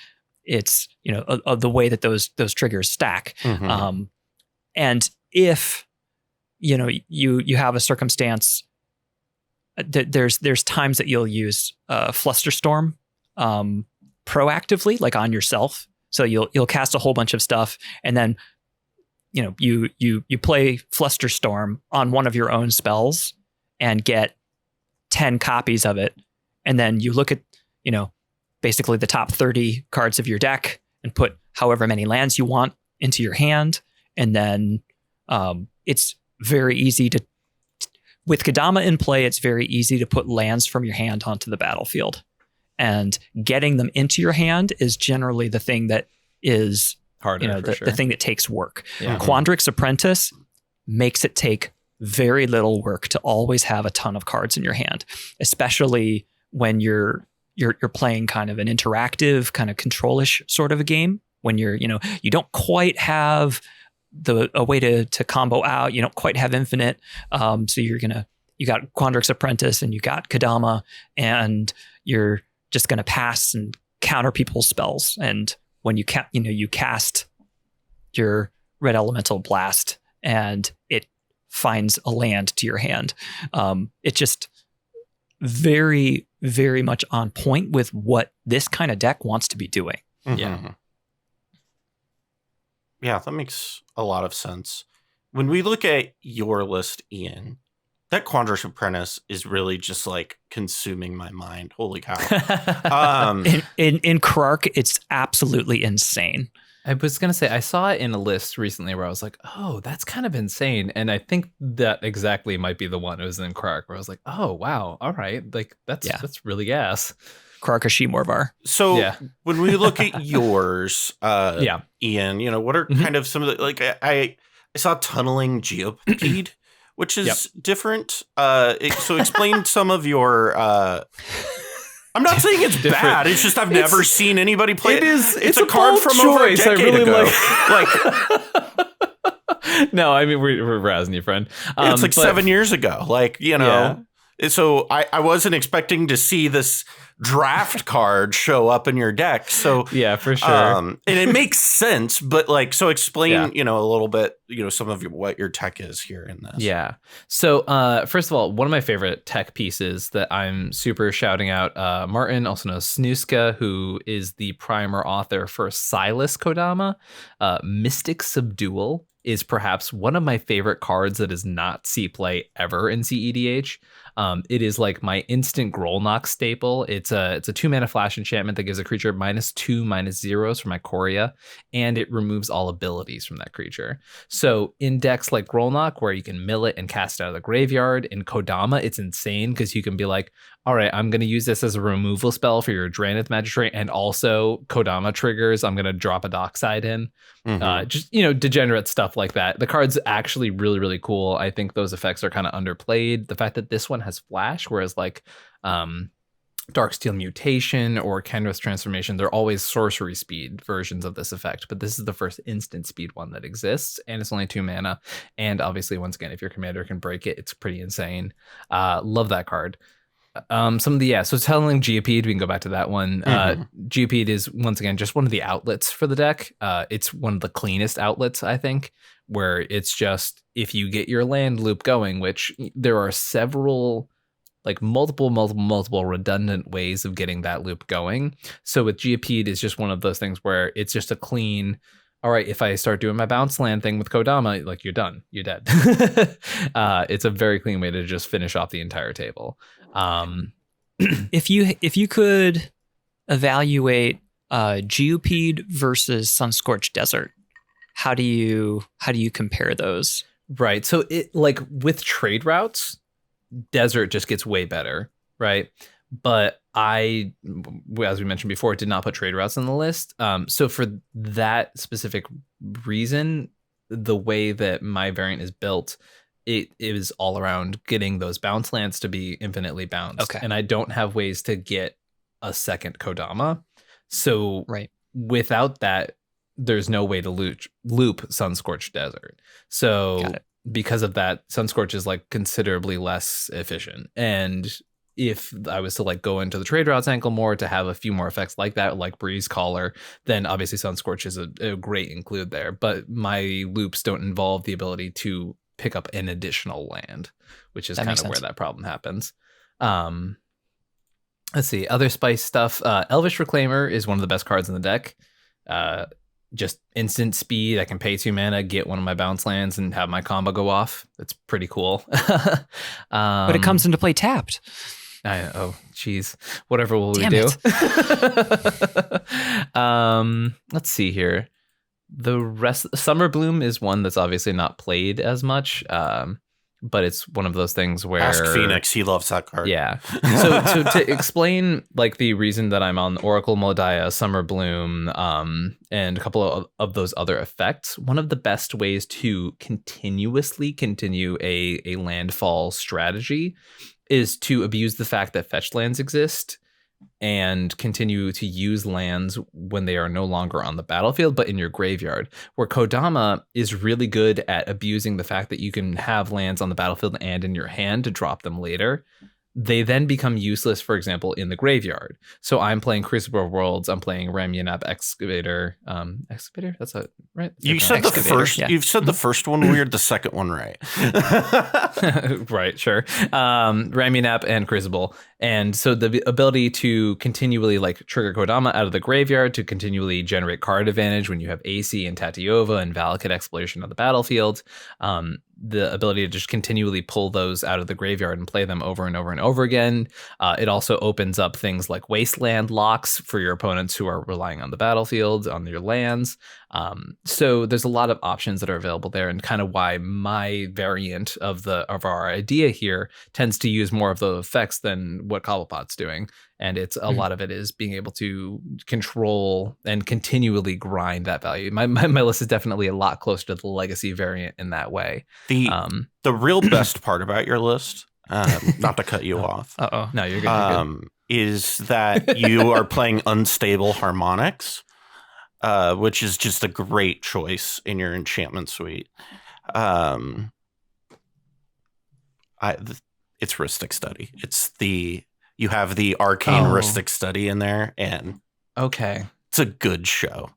it's, of the way that those triggers stack. Mm-hmm. And if, you have a circumstance, there's times that you'll use Flusterstorm proactively, like on yourself. So you'll cast a whole bunch of stuff, and then you play Flusterstorm on one of your own spells and get 10 copies of it, and then you look at basically the top 30 cards of your deck and put however many lands you want into your hand, and then it's very easy to, with Kodama in play, it's very easy to put lands from your hand onto the battlefield. And getting them into your hand is generally the thing that is harder, the thing that takes work. Yeah. Quandrix Apprentice makes it take very little work to always have a ton of cards in your hand, especially when you're playing kind of an interactive, kind of control-ish sort of a game, when you don't quite have a way to combo out, you don't quite have infinite. So you got Quandrix Apprentice and you got Kodama, and you're just going to pass and counter people's spells. And when you cast your Red Elemental Blast and it finds a land to your hand, it's just very, very much on point with what this kind of deck wants to be doing. Mm-hmm. Yeah, that makes a lot of sense. When we look at your list, Ian, that Quandrix Apprentice is really just like consuming my mind. Holy cow. In Krark, it's absolutely insane. I was going to say, I saw it in a list recently where I was like, oh, that's kind of insane. And I think that exactly might be the one. It was in Krark where I was like, oh, wow. All right. Like, that's really gas. Krark Morvar. So when we look at yours, Ian, what are kind of some of the, like, I saw Tunneling Geopede, which is different. So explain some of your... I'm not saying it's bad. It's just I've never seen anybody play it. It's a card from over a decade really ago. No, I mean, we're razzing you, friend. It's like 7 years ago. So I wasn't expecting to see this draft card show up in your deck. So yeah, for sure. And it makes sense, but so explain, a little bit, some of what your tech is here in this. Yeah. So first of all, one of my favorite tech pieces that I'm super shouting out, Martin, also known as Snooska, who is the primer author for Silas Kodama, Mystic Subdual is perhaps one of my favorite cards that is not C-play ever in cEDH. It is like my instant Grolnok staple. It's a 2-mana flash enchantment that gives a creature -2/-0s from Ikoria, and it removes all abilities from that creature. So in decks like Grolnok, where you can mill it and cast it out of the graveyard, in Kodama, it's insane because you can be like, all right, I'm going to use this as a removal spell for your Drannith Magistrate, and also Kodama triggers, I'm going to drop a Dockside in. Just, degenerate stuff like that. The card's actually really, really cool. I think those effects are kind of underplayed. The fact that this one has flash, whereas Darksteel Mutation or Kenrith's Transformation, they're always sorcery speed versions of this effect, but this is the first instant speed one that exists, and it's only 2 mana. And obviously, once again, if your commander can break it, it's pretty insane. Love that card. So Tunneling Geopede, we can go back to that one. Geopede is, once again, just one of the outlets for the deck. It's one of the cleanest outlets, I think, where it's just, if you get your land loop going, which there are several, multiple redundant ways of getting that loop going. So with Geopede, it's just one of those things where it's just a clean, all right, if I start doing my bounce land thing with Kodama, you're done, you're dead. It's a very clean way to just finish off the entire table. If you could evaluate Geopede versus Sunscorched Desert, how do you compare those? Right. So it with trade routes, Desert just gets way better, right? But I, as we mentioned before, did not put trade routes on the list. So for that specific reason, the way that my variant is built, it is all around getting those bounce lands to be infinitely bounced. Okay. And I don't have ways to get a second Kodama. So without that, there's no way to loop Sunscorched Desert. So because of that, Sunscorch is like considerably less efficient. And if I was to like go into the trade routes ankle more to have a few more effects like that, like Breeze Caller, then obviously Sunscorch is a great include there. But my loops don't involve the ability to pick up an additional land, which is kind of where that problem happens. Let's see, other spice stuff. Elvish Reclaimer is one of the best cards in the deck. Just instant speed. I can pay 2 mana, get one of my bounce lands, and have my combo go off. It's pretty cool. But it comes into play tapped. Oh, geez. Whatever will we do? Let's see here. The rest, Summer Bloom is one that's obviously not played as much, but it's one of those things where Ask Phoenix, he loves that card. Yeah. So to explain like the reason that I'm on Oracle Modiah, Summer Bloom, and a couple of those other effects, one of the best ways to continuously continue a landfall strategy is to abuse the fact that fetch lands exist and continue to use lands when they are no longer on the battlefield, but in your graveyard, where Kodama is really good at abusing the fact that you can have lands on the battlefield and in your hand to drop them later. They then become useless, for example, in the graveyard. So I'm playing Crucible of Worlds. I'm playing Ramunap Excavator. Excavator? That's a right. That's you said the first. Yeah. You've said the first one weird, the second one right. Right. Sure. Ramunap and Crucible, and so the ability to continually like trigger Kodama out of the graveyard to continually generate card advantage when you have AC and Tatiova and Valakut Exploration on the battlefield. The ability to just continually pull those out of the graveyard and play them over and over and over again. It also opens up things like wasteland locks for your opponents who are relying on the battlefield, on your lands. So there's a lot of options that are available there, and kind of why my variant of our idea here tends to use more of those effects than what Cobblepott's doing. And it's a lot of it is being able to control and continually grind that value. My list is definitely a lot closer to the legacy variant in that way. The real best part about your list, not to cut you off. No, you're good. Is that you are playing Unstable Harmonics, which is just a great choice in your enchantment suite. It's Rhystic Study. You have the Arcane Rhystic Study in there, and it's a good show.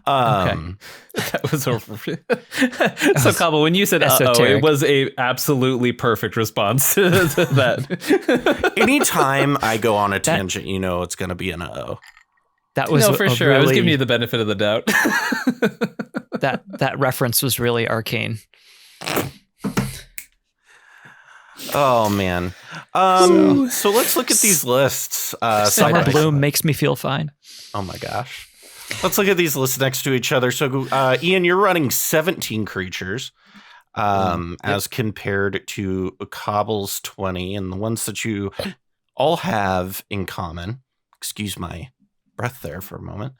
Okay. That was so Cobble, when you said it was a absolutely perfect response to that. Anytime I go on a tangent, you know it's going to be an That was for sure. I was giving you the benefit of the doubt. that reference was really arcane. Oh man. So let's look at these lists. Summer Bloom makes me feel fine. Oh my gosh. Let's look at these lists next to each other. So Ian, you're running 17 creatures as compared to Cobble's 20, and the ones that you all have in common, excuse my breath there for a moment,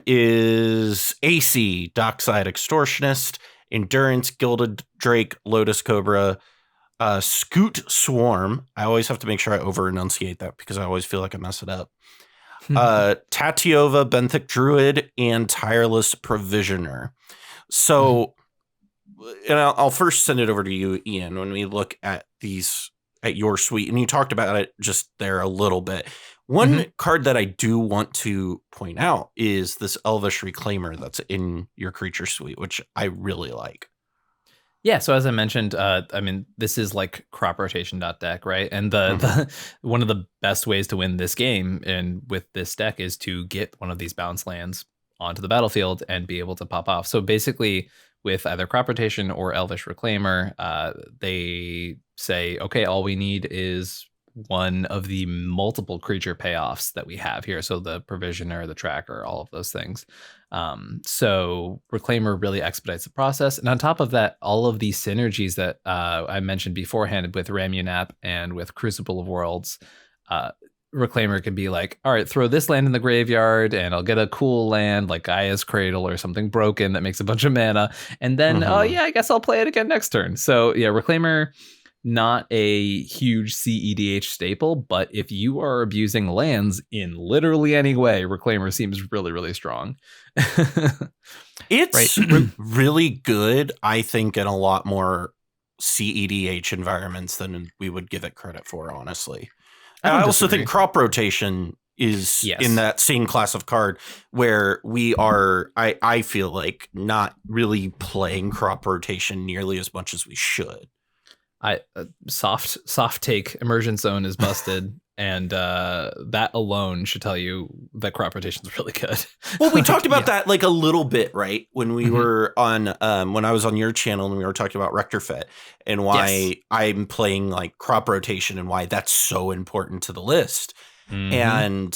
is AC, Dockside Extortionist, Endurance, Gilded Drake, Lotus Cobra, Scoot Swarm. I always have to make sure I over-enunciate that because I always feel like I mess it up. Tatiova, Benthic Druid, and Tireless Provisioner. So, and I'll first send it over to you, Ian, when we look at these, at your suite, and you talked about it just there a little bit. One card that I do want to point out is this Elvish Reclaimer that's in your creature suite, which I really like. Yeah, so as I mentioned, this is like crop rotation deck, right? And the one of the best ways to win this game and with this deck is to get one of these bounce lands onto the battlefield and be able to pop off. So basically, with either crop rotation or Elvish Reclaimer, they say, okay, all we need is one of the multiple creature payoffs that we have here. So the Provisioner, the Tracker, all of those things. So Reclaimer really expedites the process. And on top of that, all of these synergies that I mentioned beforehand with Ramunap and with Crucible of Worlds, Reclaimer can be like, all right, throw this land in the graveyard and I'll get a cool land like Gaia's Cradle or something broken that makes a bunch of mana. And then, oh yeah, I guess I'll play it again next turn. So yeah, Reclaimer, not a huge cEDH staple, but if you are abusing lands in literally any way, Reclaimer seems really, really strong. It's really good, I think, in a lot more cEDH environments than we would give it credit for, honestly. I also think crop rotation is in that same class of card where we are, I feel like, not really playing crop rotation nearly as much as we should. Soft take Immersion Zone is busted, and that alone should tell you that crop rotation is really good. Well, we talked about that like a little bit, right? When we were on, when I was on your channel and we were talking about Rectorfet and why I'm playing like crop rotation and why that's so important to the list. And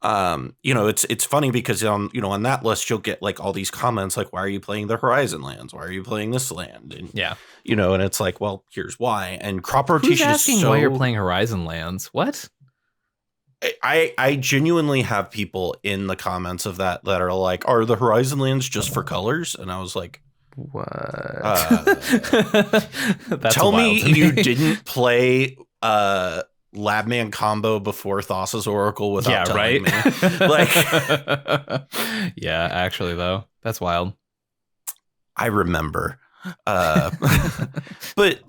it's funny because on that list you'll get like all these comments like, why are you playing the Horizon lands? Why are you playing this land? And and it's like, well, here's why. And crop rotation Who's asking is so, why you're playing Horizon lands. What? I genuinely have people in the comments of that are like, are the Horizon lands just for colors? And I was like, what? Tell me you didn't play Labman combo before Thassa's Oracle without telling me. Like, yeah, actually though, that's wild. I remember. But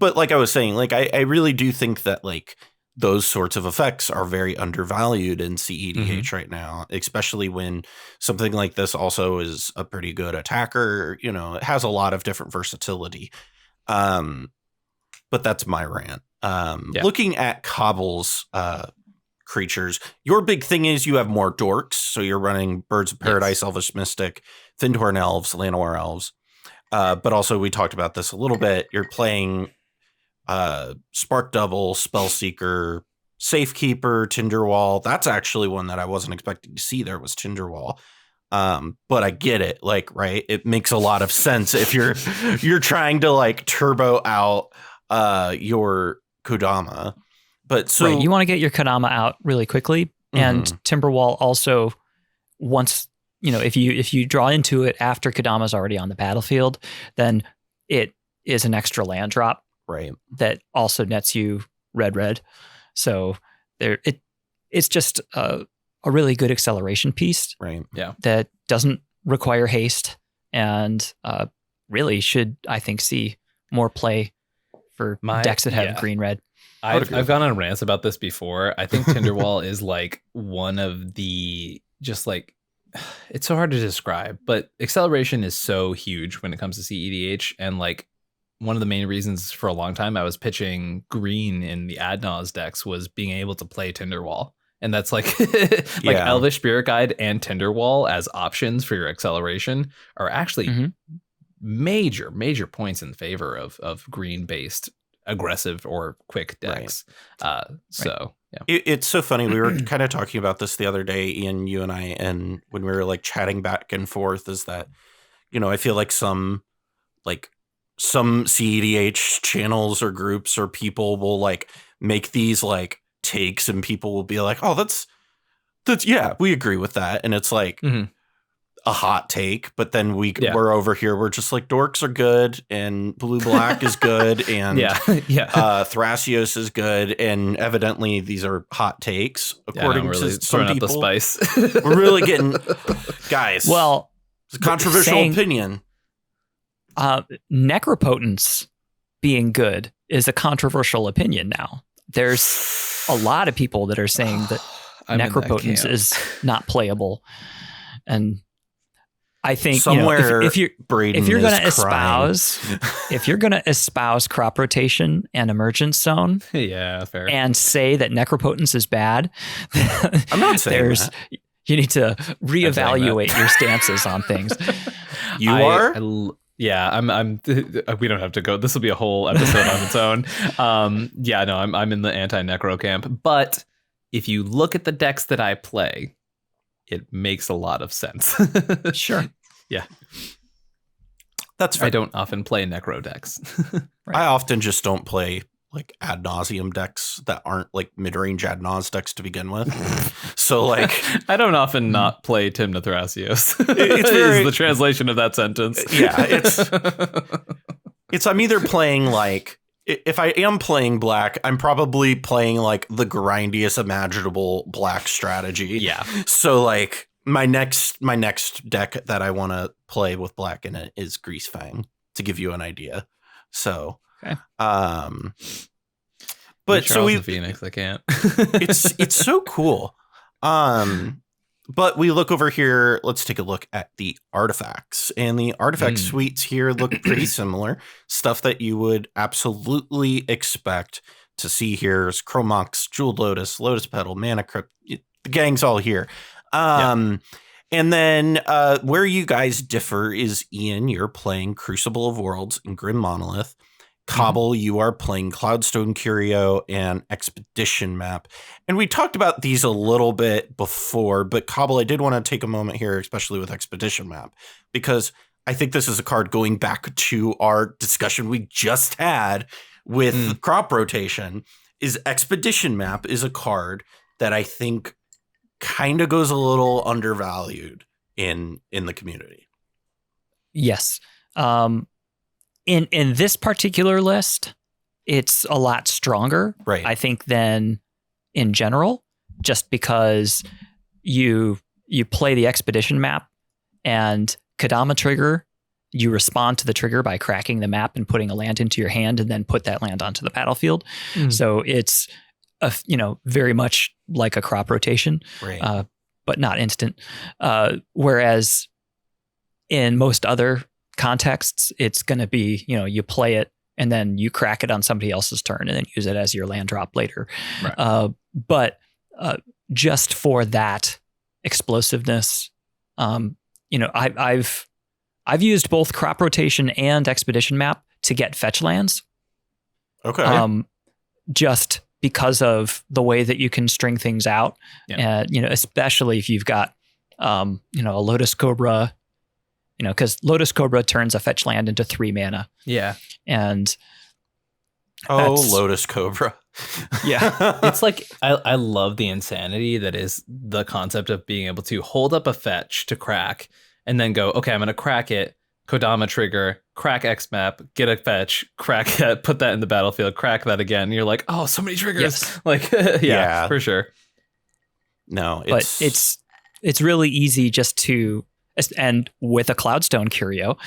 like I was saying, like I really do think that like those sorts of effects are very undervalued in cEDH right now, especially when something like this also is a pretty good attacker. It has a lot of different versatility. But that's my rant. Looking at Cobble's creatures, your big thing is you have more dorks. So you're running Birds of Paradise, Elvish Mystic, Fyndhorn Elves, Llanowar Elves. But also we talked about this a little bit. You're playing Spark Double, Spellseeker, Safekeeper, Tinderwall. That's actually one that I wasn't expecting to see there was Tinderwall. But I get it. Like, right. It makes a lot of sense if you're trying to like turbo out your Kodama. But so you want to get your Kodama out really quickly. And Timberwall also, once, if you draw into it after Kodama's already on the battlefield, then it is an extra land drop. Right. That also nets you red. So it's just a really good acceleration piece. Right. Yeah. That doesn't require haste and really should, I think, see more play for decks that have green red. I've gone on rants about this before. I think Tinderwall is like one of the just like, it's so hard to describe, but acceleration is so huge when it comes to cEDH. And like one of the main reasons for a long time I was pitching green in the Adnaz decks was being able to play Tinderwall. And that's like Elvish Spirit Guide and Tinderwall as options for your acceleration are actually major points in favor of green based aggressive or quick decks. It's so funny. We were kind of talking about this the other day, Ian, you and I, and when we were like chatting back and forth, is that I feel like some cEDH channels or groups or people will like make these like takes and people will be like, oh, that's we agree with that, and it's like a hot take, but then we're over here, we're just like, dorks are good and blue black is good and Thrasios is good, and evidently these are hot takes according to some people. The spice. We're really getting guys. Well, it's a controversial opinion. Necropotence being good is a controversial opinion now. There's a lot of people that are saying that Necropotence is not playable, and I think somewhere if you're going to espouse crop rotation and emergence zone, fair, and say that Necropotence is bad, I'm not saying that. You need to reevaluate your stances on things. I'm. We don't have to go. This will be a whole episode on its own. I'm in the anti-necro camp. But if you look at the decks that I play, it makes a lot of sense. Sure. Yeah. That's fair. I don't often play necro decks. Right. I often just don't play like ad nauseum decks that aren't like mid-range ad naus decks to begin with. So like I don't often not play Timna Thrasios. It's very, is the translation of that sentence. Yeah, it's I'm either playing like, if I am playing black, I'm probably playing like the grindiest imaginable black strategy. Yeah. So like my next deck that I want to play with black in it is Greasefang, to give you an idea. So, okay. But so we Phoenix, I can't. it's so cool. But we look over here. Let's take a look at the artifacts, and the artifact suites here look pretty similar. Stuff that you would absolutely expect to see here is Chromox, Jeweled Lotus, Lotus Petal, Mana Crypt. The gang's all here. And then where you guys differ is, Ian, you're playing Crucible of Worlds and Grim Monolith. Cobble, you are playing Cloudstone Curio and Expedition Map. And we talked about these a little bit before, but Cobble, I did want to take a moment here, especially with Expedition Map, because I think this is a card going back to our discussion we just had with crop rotation. Is Expedition Map is a card that I think kind of goes a little undervalued in the community. Yes. In this particular list, it's a lot stronger, right? I think, than in general, just because you play the Expedition Map and Kodama trigger, you respond to the trigger by cracking the map and putting a land into your hand, and then put that land onto the battlefield. So it's very much like a crop rotation, right? But not instant. Whereas in most other contexts, it's going to be, you play it and then you crack it on somebody else's turn and then use it as your land drop later. Right. But just for that explosiveness, I've used both crop rotation and Expedition Map to get fetch lands. Okay. Just because of the way that you can string things out, especially if you've got, a Lotus Cobra. Because Lotus Cobra turns a fetch land into 3 mana. Yeah. And Lotus Cobra. Yeah. It's like, I love the insanity that is the concept of being able to hold up a fetch to crack and then go, okay, I'm going to crack it, Kodama trigger, crack X map, get a fetch, crack it, put that in the battlefield, crack that again. And you're like, oh, so many triggers. Yes. Like, yeah, for sure. No, it's really easy just to, and with a Cloudstone Curio,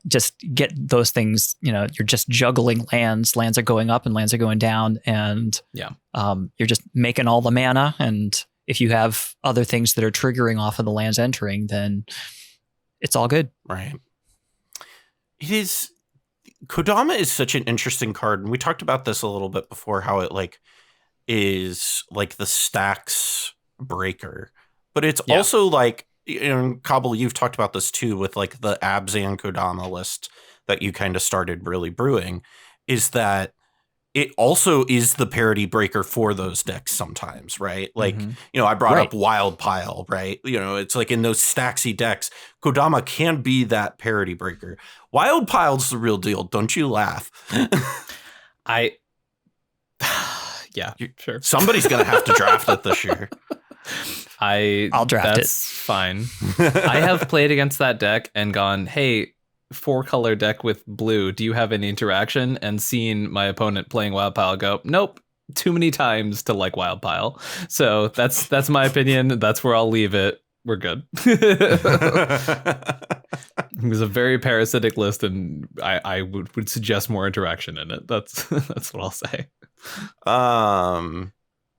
just get those things, you're just juggling lands are going up and lands are going down, and you're just making all the mana, and if you have other things that are triggering off of the lands entering, then it's all good. Right. Kodama is such an interesting card, and we talked about this a little bit before, how it is like the stacks breaker. But it's also like, Cobble, you've talked about this too with like the Abzan Kodama list that you kind of started really brewing, is that it also is the parity breaker for those decks sometimes, right? Like, I brought up Wild Pile, right? It's like in those stacksy decks, Kodama can be that parity breaker. Wild Pile's the real deal. Don't you laugh. Yeah, sure. Somebody's going to have to draft it this year. I'll draft it. That's fine. I have played against that deck and gone, hey, 4-color deck with blue, do you have any interaction? And seen my opponent playing Wild Pile go, nope, too many times to like Wild Pile. So that's my opinion. That's where I'll leave it. We're good. It was a very parasitic list, and I would suggest more interaction in it. That's what I'll say.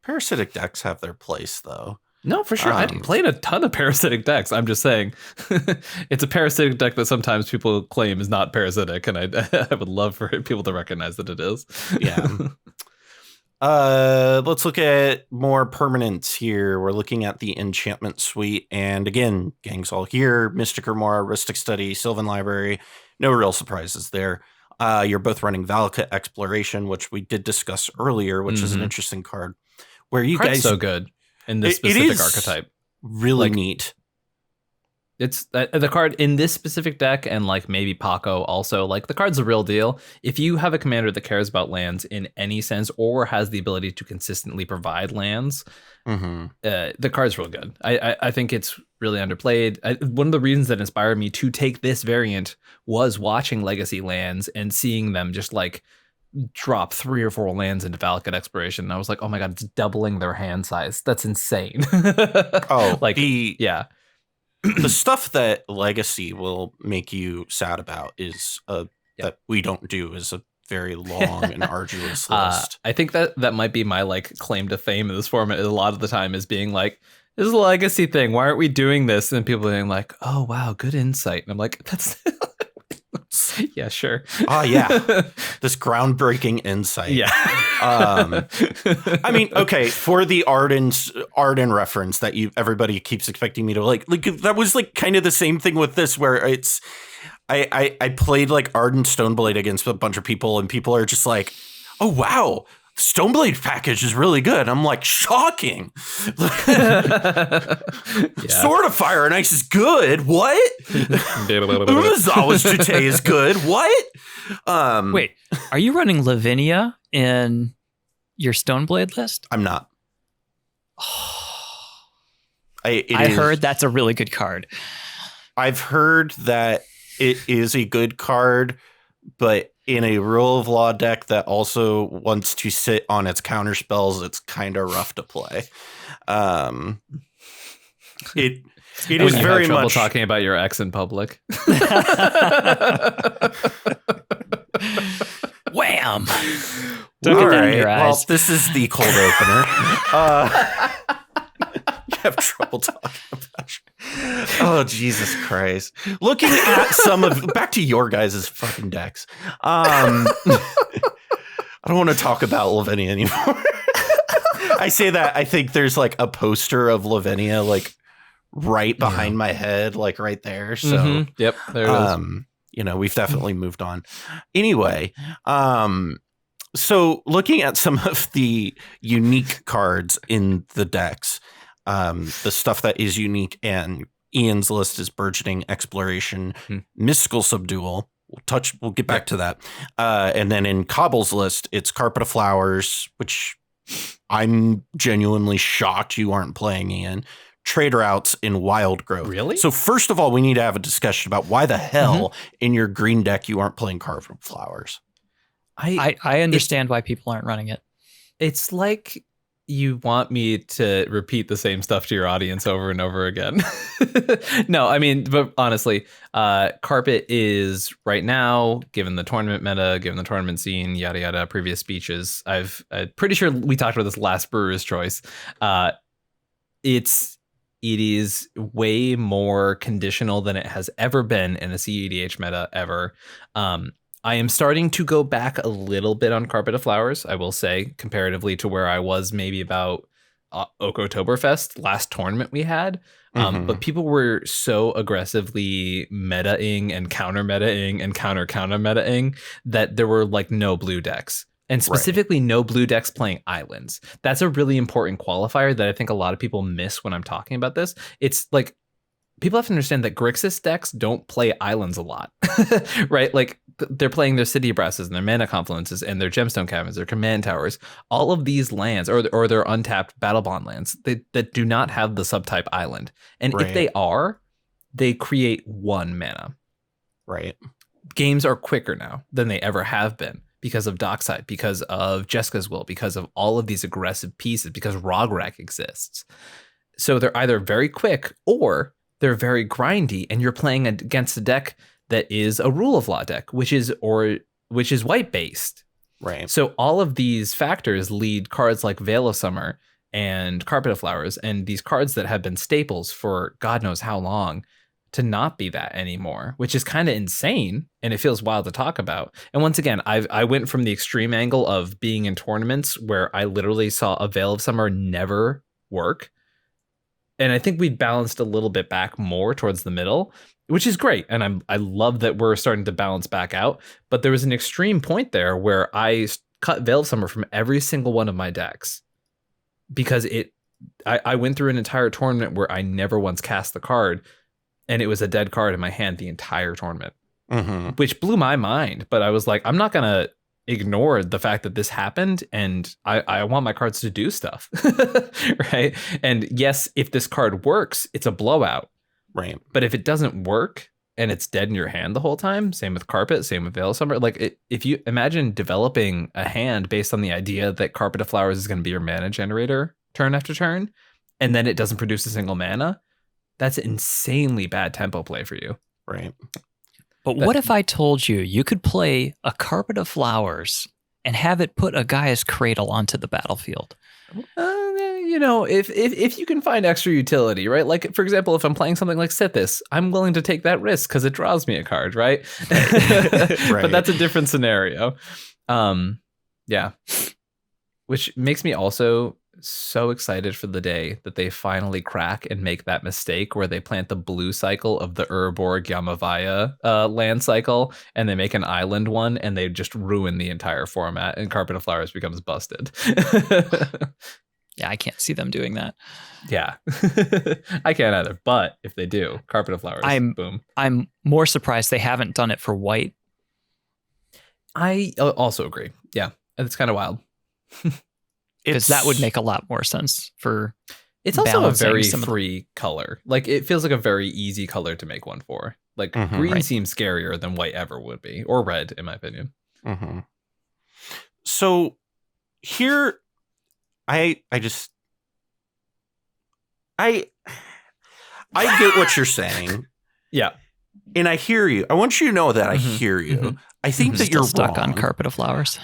Parasitic decks have their place, though. No, for sure. I've played a ton of parasitic decks. I'm just saying it's a parasitic deck that sometimes people claim is not parasitic, and I would love for people to recognize that it is. Yeah. Let's look at more permanents here. We're looking at the enchantment suite, and again, gang's all here. Mystic Remora, Ristic Study, Sylvan Library. No real surprises there. You're both running Valakut Exploration, which we did discuss earlier, which is an interesting card. Where you guys so good in this specific archetype. Really neat. It's the card in this specific deck, and like maybe Paco also, like the card's the real deal. If you have a commander that cares about lands in any sense or has the ability to consistently provide lands, the card's real good. I think it's really underplayed. One of the reasons that inspired me to take this variant was watching Legacy lands and seeing them just like drop 3 or 4 lands into Valakut Exploration. And I was like, oh my god, it's doubling their hand size. That's insane. Like the stuff that Legacy will make you sad about is that we don't do is a very long and arduous list. I think that might be my like claim to fame in this format. A lot of the time is being like, this is a Legacy thing. Why aren't we doing this? And people being like, oh wow, good insight. And I'm like, that's yeah, sure. Oh yeah, this groundbreaking insight. Yeah. I mean, okay, for the Arden reference that everybody keeps expecting me to like that was like kind of the same thing with this, where it's I played like Arden Stoneblade against a bunch of people, and people are just like, oh wow, Stoneblade package is really good. I'm like, shocking. Sword of Fire and Ice is good. What? Umazawa's Jute is good. What? Wait, are you running Lavinia in your Stoneblade list? I'm not. I heard that's a really good card. I've heard that it is a good card, but in a Rule of Law deck that also wants to sit on its counter spells, it's kind of rough to play. It is very much talking about your ex in public. Wham! All right. Well, this is the cold opener. You have trouble talking about it. Oh, Jesus Christ. Looking at back to your guys' fucking decks. I don't want to talk about Lavinia anymore. I say that, I think there's like a poster of Lavinia like right behind my head, like right there. So yep, there it is. You know, we've definitely moved on. Anyway, so looking at some of the unique cards in the decks, the stuff that is unique, and Ian's list is Burgeoning Exploration, Mystical Subdual. We'll get back to that. And then in Cobble's list, it's Carpet of Flowers, which I'm genuinely shocked you aren't playing, Ian. Trade Routes in Wild Growth. Really? So first of all, we need to have a discussion about why the hell in your green deck you aren't playing Carpet of Flowers. I understand why people aren't running it. It's like you want me to repeat the same stuff to your audience over and over again. No, I mean, but honestly, Carpet is right now, given the tournament meta, given the tournament scene, yada, yada, previous speeches. I'm pretty sure we talked about this last Brewer's Choice. It is way more conditional than it has ever been in a cEDH meta ever. I am starting to go back a little bit on Carpet of Flowers, I will say, comparatively to where I was maybe about Oktoberfest, last tournament we had. But people were so aggressively meta-ing and counter-meta-ing and counter-meta-ing that there were like no blue decks. And specifically no blue decks playing islands. That's a really important qualifier that I think a lot of people miss when I'm talking about this. It's like, people have to understand that Grixis decks don't play islands a lot, right? Like they're playing their city brasses and their mana confluences and their gemstone caverns, their command towers. All of these lands, or their untapped battle bond lands, that do not have the subtype island. And if they are, they create 1 mana. Right. Games are quicker now than they ever have been, because of Dockside, because of Jessica's Will, because of all of these aggressive pieces, because Rograk exists. So they're either very quick or they're very grindy, and you're playing against a deck that is a Rule of Law deck, which is white based. Right. So all of these factors lead cards like Veil of Summer and Carpet of Flowers, and these cards that have been staples for God knows how long, to not be that anymore, which is kind of insane, and it feels wild to talk about. And once again, I went from the extreme angle of being in tournaments where I literally saw a Veil of Summer never work, and I think we balanced a little bit back more towards the middle, which is great, and I love that we're starting to balance back out. But there was an extreme point there where I cut Veil of Summer from every single one of my decks because I went through an entire tournament where I never once cast the card. and it was a dead card in my hand the entire tournament, which blew my mind. But I was like, I'm not gonna ignore the fact that this happened, and I want my cards to do stuff, right? And yes, if this card works, it's a blowout, right? But if it doesn't work and it's dead in your hand the whole time, same with Carpet, same with Veil of Summer. Like, if you imagine developing a hand based on the idea that Carpet of Flowers is going to be your mana generator turn after turn, and then it doesn't produce a single mana, that's insanely bad tempo play for you, right? But what if I told you you could play a Carpet of Flowers and have it put a Gaia's Cradle onto the battlefield? You know, if you can find extra utility, right? Like, for example, if I'm playing something like Sithis, I'm willing to take that risk because it draws me a card, right? Right. But that's a different scenario. Yeah. Which makes me also so excited for the day that they finally crack and make that mistake where they plant the blue cycle of the Urborg Yamavaya land cycle, and they make an island one, and they just ruin the entire format, and Carpet of Flowers becomes busted. Yeah, I can't see them doing that. Yeah, I can't either. But if they do, Carpet of Flowers, boom. I'm more surprised they haven't done it for white. I also agree. Yeah, it's kind of wild. Because that would make a lot more sense for. It's also a very free color. Like, it feels like a very easy color to make one for. Like, green seems scarier than white ever would be, or red, in my opinion. So here, I get what you're saying. Yeah. And I hear you. I want you to know that I hear you. I think that you're stuck wrong on Carpet of Flowers.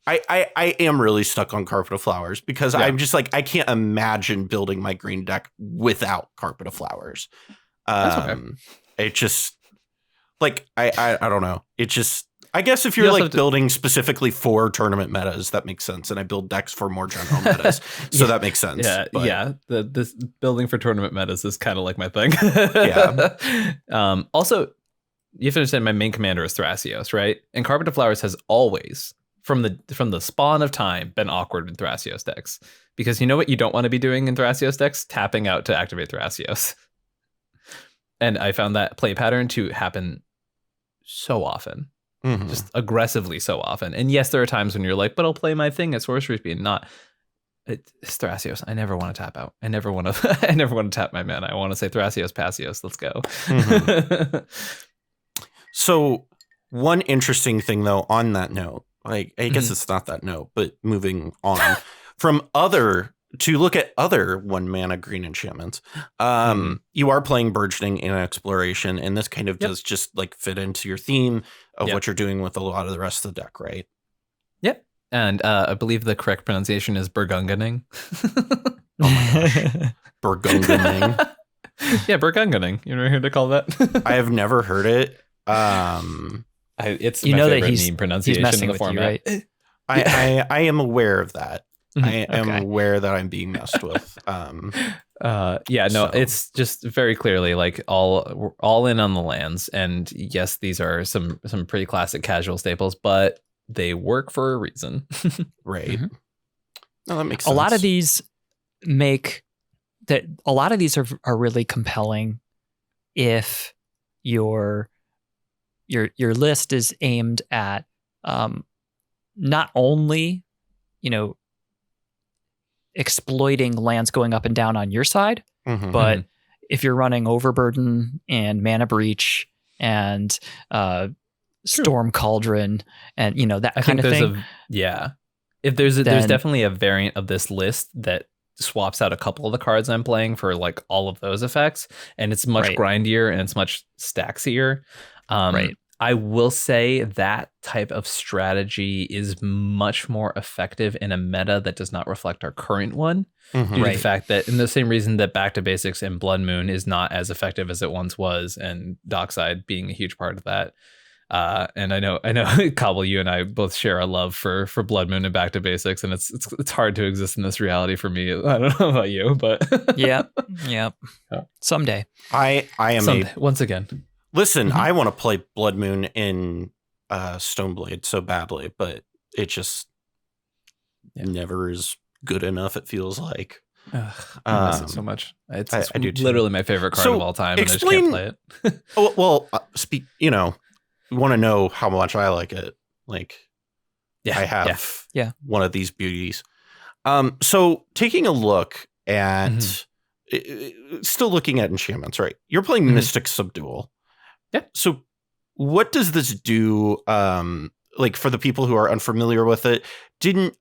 I am really stuck on Carpet of Flowers because I'm just like, I can't imagine building my green deck without Carpet of Flowers. That's okay. It just like, I don't know. It just, I guess if you're like building specifically for tournament metas, that makes sense. And I build decks for more general metas. So that makes sense. Yeah. But, yeah. This building for tournament metas is kind of like my thing. Yeah. Also, you have to understand my main commander is Thrasios, right? And Carpet of Flowers has always, from the spawn of time, been awkward in Thrasios decks, because you know what you don't want to be doing in Thrasios decks? Tapping out to activate Thrasios. And I found that play pattern to happen so often, just aggressively so often. And yes, there are times when you're like, but I'll play my thing at Sorcery Suite. Not, it's Thrasios. I never want to tap out. I never want to tap my mana. I want to say Thrasios, Passios. Let's go. So one interesting thing though, on that note, like, I guess it's not that note, but moving on to look at other 1 mana green enchantments. You are playing Burgeoning and Exploration, and this kind of does just like fit into your theme of what you're doing with a lot of the rest of the deck, right? Yep. And I believe the correct pronunciation is Burgunganing. Oh my gosh. Burgunganing. Yeah, Burgunganing. You ever heard it called that? I have never heard it. It's my favorite meme pronunciation in the format. You, right? I am aware of that. I am aware that I'm being messed with. It's just very clearly like all in on the lands, and yes, these are some pretty classic casual staples, but they work for a reason. Right. No, that makes sense. A lot of these are really compelling if your list is aimed at not only, exploiting lands going up and down on your side, but if you're running Overburden and Mana Breach and Storm Cauldron and that kind of thing. If there's definitely a variant of this list that swaps out a couple of the cards I'm playing for like all of those effects, and it's much grindier and it's much stacksier. Right. I will say that type of strategy is much more effective in a meta that does not reflect our current one, due to the fact that, in the same reason that Back to Basics and Blood Moon is not as effective as it once was, and Dockside being a huge part of that. And I know, Cobble, you and I both share a love for Blood Moon and Back to Basics, and it's hard to exist in this reality for me. I don't know about you, but yeah. Someday. I am once again. Listen, I want to play Blood Moon in Stoneblade so badly, but it just never is good enough, it feels like. I miss it so much. It's I do too. literally my favorite card of all time, and I just can't play it. You want to know how much I like it. Like, I have one of these beauties. So taking a look at, still looking at enchantments, right? You're playing Mystic Subdual. Yeah. So what does this do? Like, for the people who are unfamiliar with it, didn't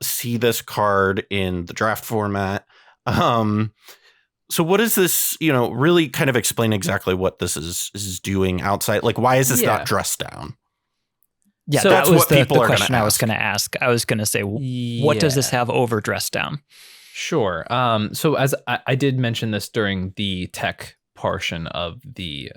see this card in the draft format. So what is this, really kind of explain exactly what this is doing outside? Like, why is this not dressed down? Yeah, so that was the question I was going to ask. I was going to say, what does this have over dressed down? Sure. So as I did mention this during the tech portion of the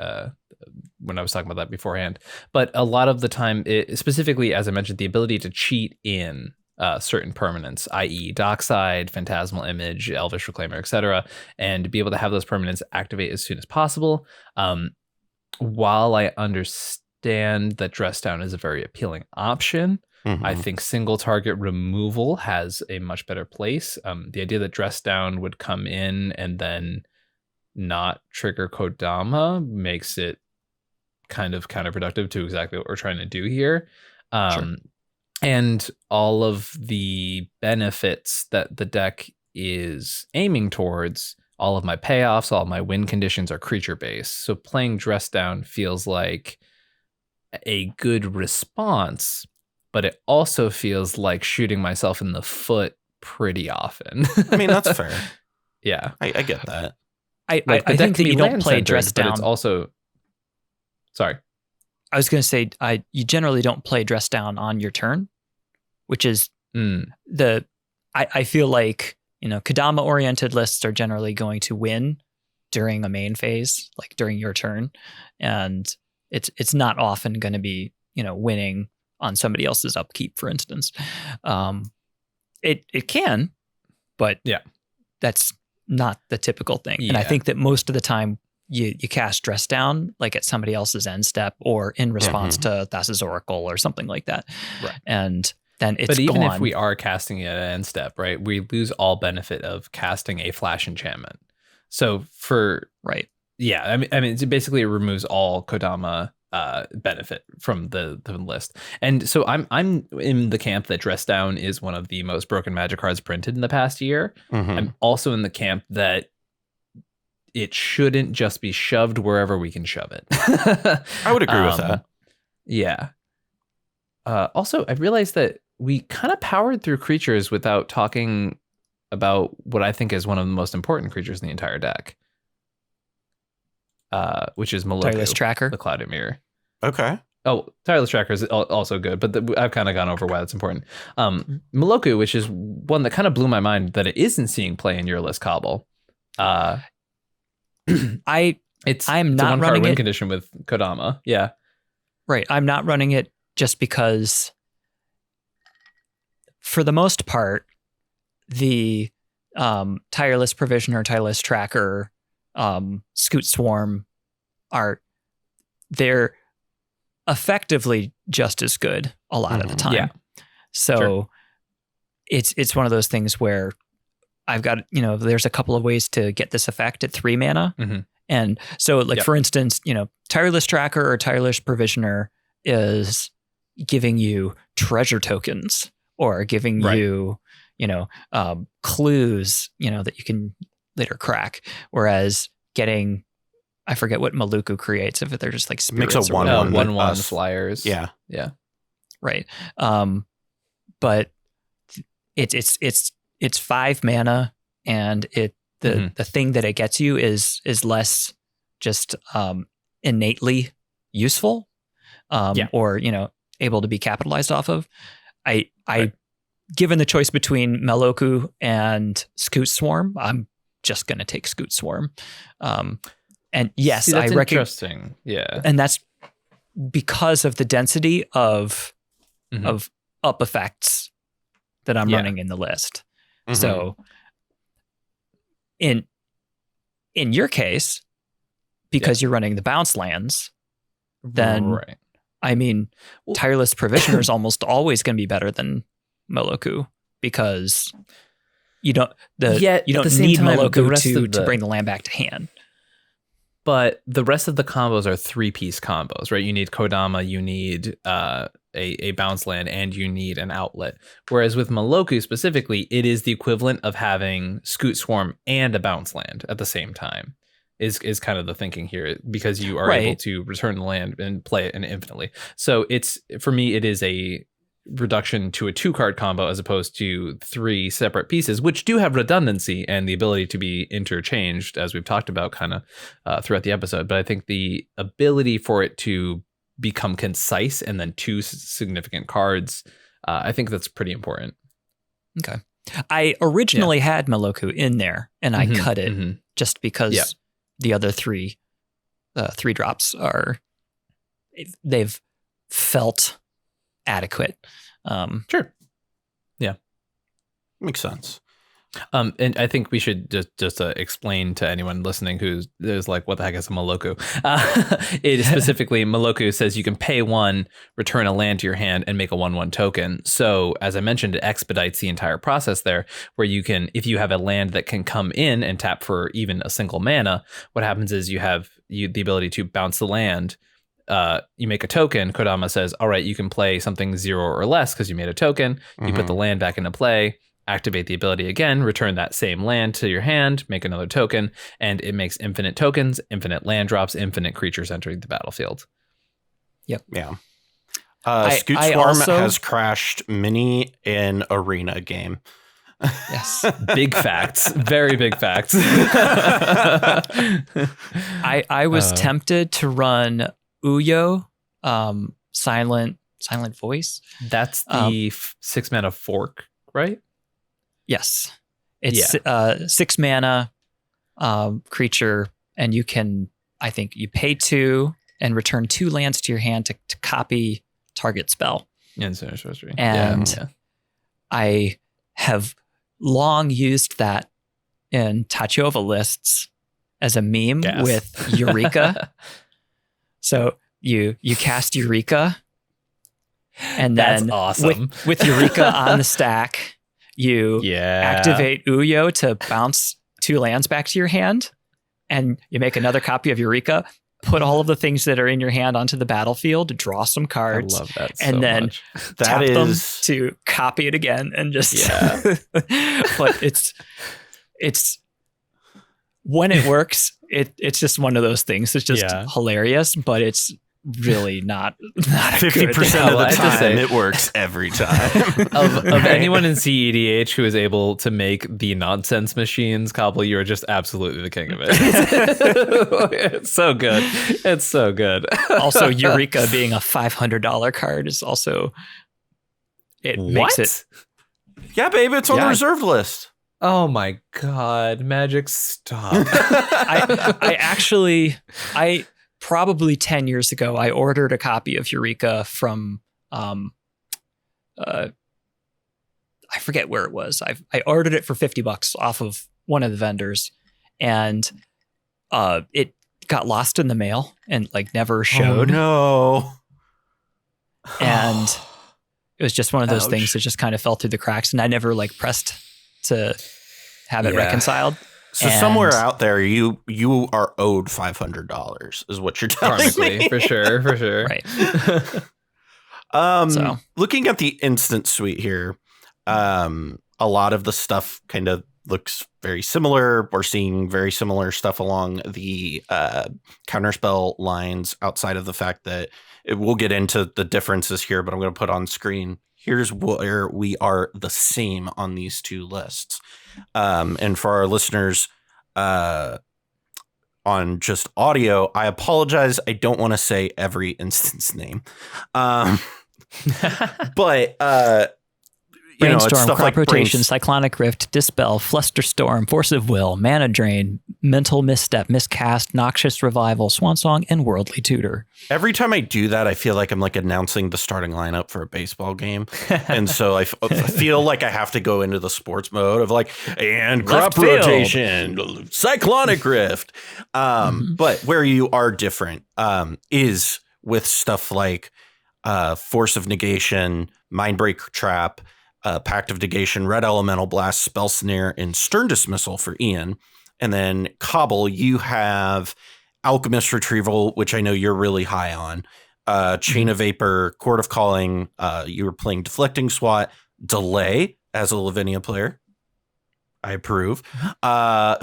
when I was talking about that beforehand, but a lot of the time, specifically as I mentioned, the ability to cheat in certain permanents, i.e. Dockside, Phantasmal Image, Elvish Reclaimer, etc., and be able to have those permanents activate as soon as possible. While I understand that dress down is a very appealing option, I think single target removal has a much better place. The idea that dress down would come in and then not trigger Kodama makes it kind of counterproductive to exactly what we're trying to do here. Sure. And all of the benefits that the deck is aiming towards, all of my payoffs, all of my win conditions are creature based. So playing dress down feels like a good response, but it also feels like shooting myself in the foot pretty often. I mean, that's fair. Yeah. I get that. I think that you don't play dress down. But it's also... Sorry. I was going to say, you generally don't play dress down on your turn, which is I feel like, Kodama-oriented lists are generally going to win during a main phase, like during your turn. And it's not often going to be, winning on somebody else's upkeep, for instance. It can, but that's not the typical thing. Yeah. And I think that most of the time you cast dress down like at somebody else's end step or in response to Thassa's Oracle or something like that. Right. And then it's But even gone. if we are casting it at end step, right, we lose all benefit of casting a flash enchantment. So right. Yeah, I mean, basically it removes all Kodama benefit from the list. And so I'm in the camp that dress down is one of the most broken Magic cards printed in the past year. I'm also in the camp that it shouldn't just be shoved wherever we can shove it. I would agree with that. Yeah. Also, I realized that we kind of powered through creatures without talking about what I think is one of the most important creatures in the entire deck. Which is Maloku, Tireless Tracker, the Clouded Mirror. Okay. Oh, Tireless Tracker is also good, but I've kind of gone over why that's important. Maloku, which is one that kind of blew my mind that it isn't seeing play in your list, Cobble. I'm not running win condition with Kodama. Yeah. Right. I'm not running it just because, for the most part, the Tireless Provisioner, Tireless Tracker, Scoot Swarm they're effectively just as good a lot of the time. Yeah. So it's one of those things where I've got, there's a couple of ways to get this effect at 3 mana. And so for instance, Tireless Tracker or Tireless Provisioner is giving you treasure tokens or giving you, clues, that you can later crack. Whereas getting, I forget what Maloku creates, if they're just like spirits. Makes a 1/1 flyers. Yeah. Yeah. Right. But it's 5 mana, and the thing that it gets you is less just innately useful, or able to be capitalized off of. Given the choice between Maloku and Scoot Swarm, I'm just going to take Scoot Swarm. And yes, that's I reckon interesting. Yeah, and that's because of the density of up effects that I'm running in the list. So in your case, because you're running the bounce lands, then I mean, Tireless Provisioner is almost always going to be better than Maloku, because you don't need Maloku to bring the land back to hand. But the rest of the combos are 3-piece combos, right? You need Kodama, you need a bounce land, and you need an outlet. Whereas with Maloku specifically, it is the equivalent of having Scoot Swarm and a bounce land at the same time. Is kind of the thinking here, because you are able to return the land and play it infinitely. So for me, it is a reduction to a 2-card combo as opposed to 3 separate pieces, which do have redundancy and the ability to be interchanged, as we've talked about kind of throughout the episode. But I think the ability for it to become concise and then 2 significant cards, I think that's pretty important. Okay. I originally had Maloku in there, and I cut it just because the other 3 drops they've felt adequate. Sure. Yeah. Makes sense. And I think we should just explain to anyone listening who's like, what the heck is a Maloku? It is specifically, Maloku says you can pay 1, return a land to your hand, and make a 1/1 token. So as I mentioned, it expedites the entire process there, where you can, if you have a land that can come in and tap for even a single mana, what happens is you have the ability to bounce the land. You make a token. Kodama says, all right, you can play something 0 or less because you made a token. You put the land back into play, activate the ability again, return that same land to your hand, make another token, and it makes infinite tokens, infinite land drops, infinite creatures entering the battlefield. Yep. Yeah. Scoot Swarm has crashed many an arena game. Yes. Big facts. Very big facts. I was tempted to run Uyo, silent voice. That's the 6 mana fork, right? Yes. It's 6 mana creature, and you can, I think you pay 2 and return 2 lands to your hand to copy target spell. And sorcery. And I have long used that in Tachova lists as a meme with Eureka. So you cast Eureka, and then awesome. with Eureka on the stack, you activate Uyo to bounce 2 lands back to your hand, and you make another copy of Eureka, put all of the things that are in your hand onto the battlefield, draw some cards, I love that and so then much. tap them to copy it again, and just but it's when it works, it's just one of those things. It's just hilarious, but it's really not 50% of the time. It works every time. of anyone in cEDH who is able to make the nonsense machines, Cobble, you are just absolutely the king of it. It's so good. It's so good. Also, Eureka being a $500 card is also makes it. Yeah, babe, it's on the reserved list. Oh my God, Magic, stop. I probably 10 years ago, I ordered a copy of Eureka from, I forget where it was. I ordered it for $50 off of one of the vendors, and it got lost in the mail and never showed. Oh, no. And it was just one of those things that just kind of fell through the cracks, and I never pressed to have it reconciled. So somewhere out there, you are owed $500 is what you're telling me. For sure. Right. Looking at the instant suite here, a lot of the stuff kind of looks very similar. We're seeing very similar stuff along the counterspell lines, outside of the fact that we'll get into the differences here, but I'm going to put on screen. Here's where we are the same on these 2 lists. And for our listeners on just audio, I apologize. I don't want to say every instance name. But Brainstorm, stuff Crop Rotation, Cyclonic Rift, Dispel, Flusterstorm, Force of Will, Mana Drain, Mental Misstep, Miscast, Noxious Revival, Swansong, and Worldly Tutor. Every time I do that, I feel like I'm announcing the starting lineup for a baseball game. And so I feel like I have to go into the sports mode of and Crop Rotation, Cyclonic Rift. But where you are different is with stuff like Force of Negation, Mindbreak Trap, Pact of Negation, Red Elemental Blast, Spell Snare, and Stern Dismissal for Ian. And then Cobble, you have Alchemist Retrieval, which I know you're really high on. Chain of Vapor, Court of Calling. You were playing Deflecting SWAT, Delay as a Lavinia player. I approve.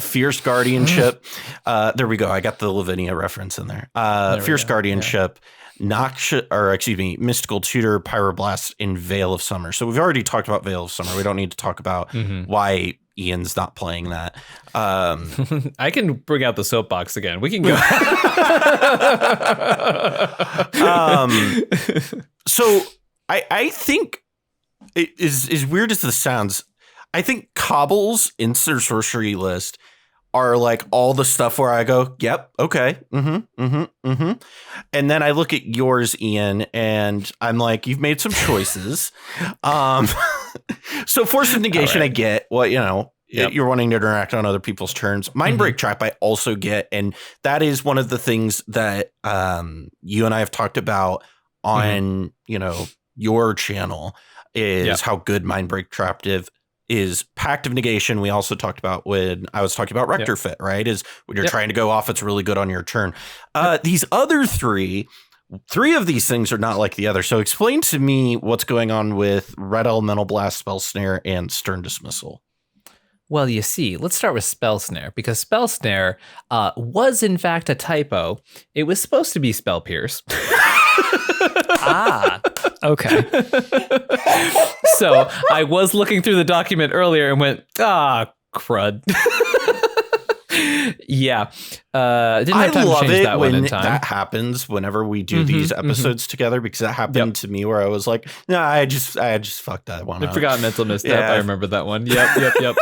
Fierce Guardianship. There we go. I got the Lavinia reference in there. Fierce Guardianship. Mystical Tutor, Pyroblast, and Veil of Summer. So we've already talked about Veil of Summer. We don't need to talk about why Ian's not playing that. I can bring out the soapbox again. We can go. So I think, as weird as this sounds, I think Cobble's insert sorcery list are like all the stuff where I go, yep, okay, and then I look at yours, Ian, and I'm like, you've made some choices. So Force of Negation, right. I get what, you're wanting to interact on other people's turns. Mindbreak Trap, I also get, and that is one of the things that you and I have talked about on your channel is how good Mindbreak Trap is. Pact of Negation. We also talked about when I was talking about Rector Fit, right? Is when you're trying to go off, it's really good on your turn. These other three of these things are not like the other. So explain to me what's going on with Red Elemental Blast, Spell Snare, and Stern Dismissal. Well, you see, let's start with Spell Snare, because Spell Snare was in fact a typo. It was supposed to be Spell Pierce. Okay. So I was looking through the document earlier and went, crud. Yeah. Didn't have time to change that one in time. That happens whenever we do these episodes together, because that happened to me where I was like, no, I just fucked that one up. I forgot mental misstep. I remember that one. Yep.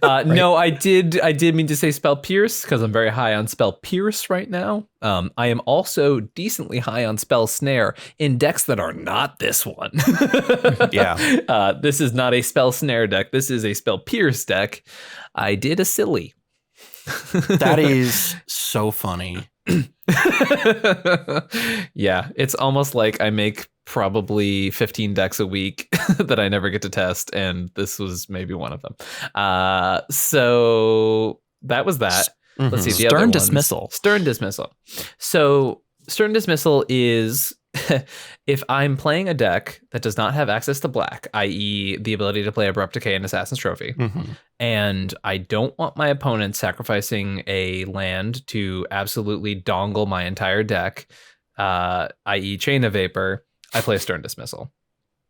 Right. No, I did mean to say Spell Pierce because I'm very high on Spell Pierce right now. I am also decently high on Spell Snare in decks that are not this one. This is not a Spell Snare deck. This is a Spell Pierce deck. I did a silly. That is so funny. Yeah, it's almost like I make probably 15 decks a week that I never get to test, and this was maybe one of them. So that was that. Let's see. The Stern Dismissal. Stern Dismissal. So Stern Dismissal is if I'm playing a deck that does not have access to black, i.e. the ability to play Abrupt Decay and Assassin's Trophy, and I don't want my opponent sacrificing a land to absolutely dongle my entire deck, i.e. Chain of Vapor, I play Stern Dismissal.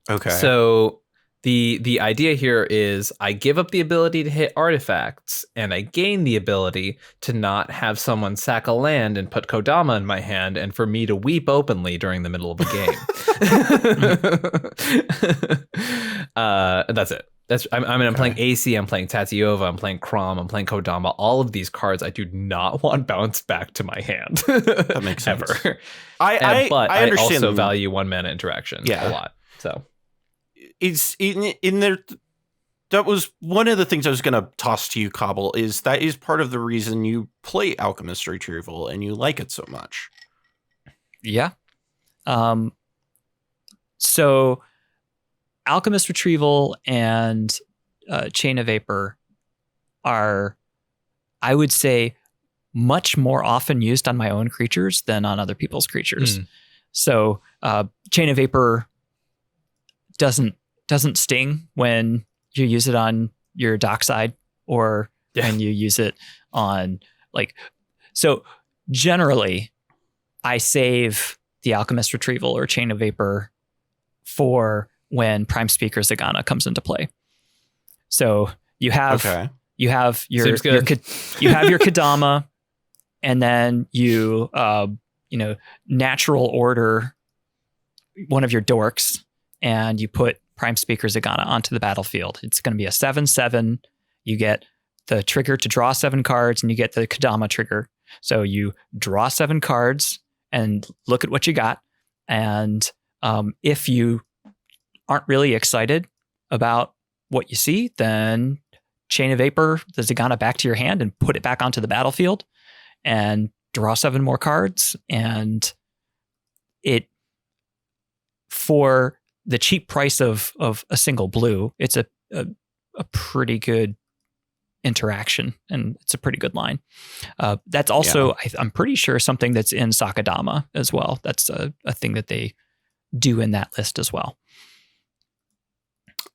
Okay. So the idea here is I give up the ability to hit artifacts, and I gain the ability to not have someone sack a land and put Kodama in my hand, and for me to weep openly during the middle of a game. That's it. I'm playing AC, I'm playing Tatyova, I'm playing Kraum, I'm playing Kodama. All of these cards I do not want bounced back to my hand. That makes sense. Ever. But I understand. Also value 1 mana interaction a lot. So it's in there. That was one of the things I was going to toss to you, Cobble, is that is part of the reason you play Alchemist Retrieval and you like it so much. Yeah. So Alchemist Retrieval and Chain of Vapor are, I would say, much more often used on my own creatures than on other people's creatures. So Chain of Vapor doesn't sting when you use it on your dockside or when you use it on so generally I save the Alchemist Retrieval or Chain of Vapor for when Prime Speaker Zagana comes into play. So you have your Kodama, and then you natural order one of your dorks, and you put Prime Speaker Zagana onto the battlefield. It's going to be a 7/7. You get the trigger to draw 7 cards, and you get the Kodama trigger. So you draw 7 cards and look at what you got. And if you aren't really excited about what you see, then Chain of Vapor the Zagana back to your hand and put it back onto the battlefield and draw 7 more cards. And it, for the cheap price of a single blue, it's a pretty good interaction, and it's a pretty good line. That's also, I'm pretty sure, something that's in Sakadama as well. That's a thing that they do in that list as well.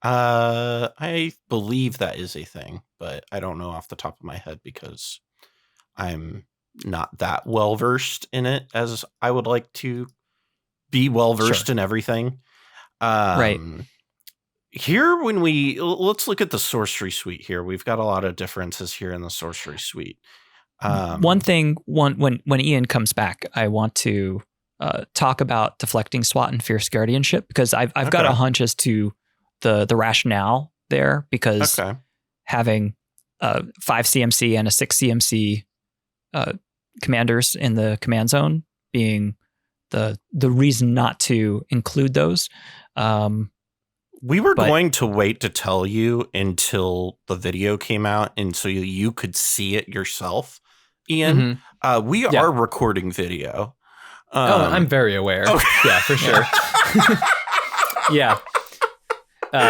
I believe that is a thing, but I don't know off the top of my head because I'm not that well versed in it as I would like to be well versed in everything. Right. Here, let's look at the Sorcery Suite here. We've got a lot of differences here in the Sorcery Suite. One thing, when Ian comes back, I want to talk about Deflecting SWAT and Fierce Guardianship, because I've got a hunch as to the rationale there, because having 5 CMC and a 6 CMC commanders in the command zone being the reason not to include those. We were going to wait to tell you until the video came out, and so you could see it yourself, Ian. We are recording video. I'm very aware. Okay. Yeah, for sure. Yeah.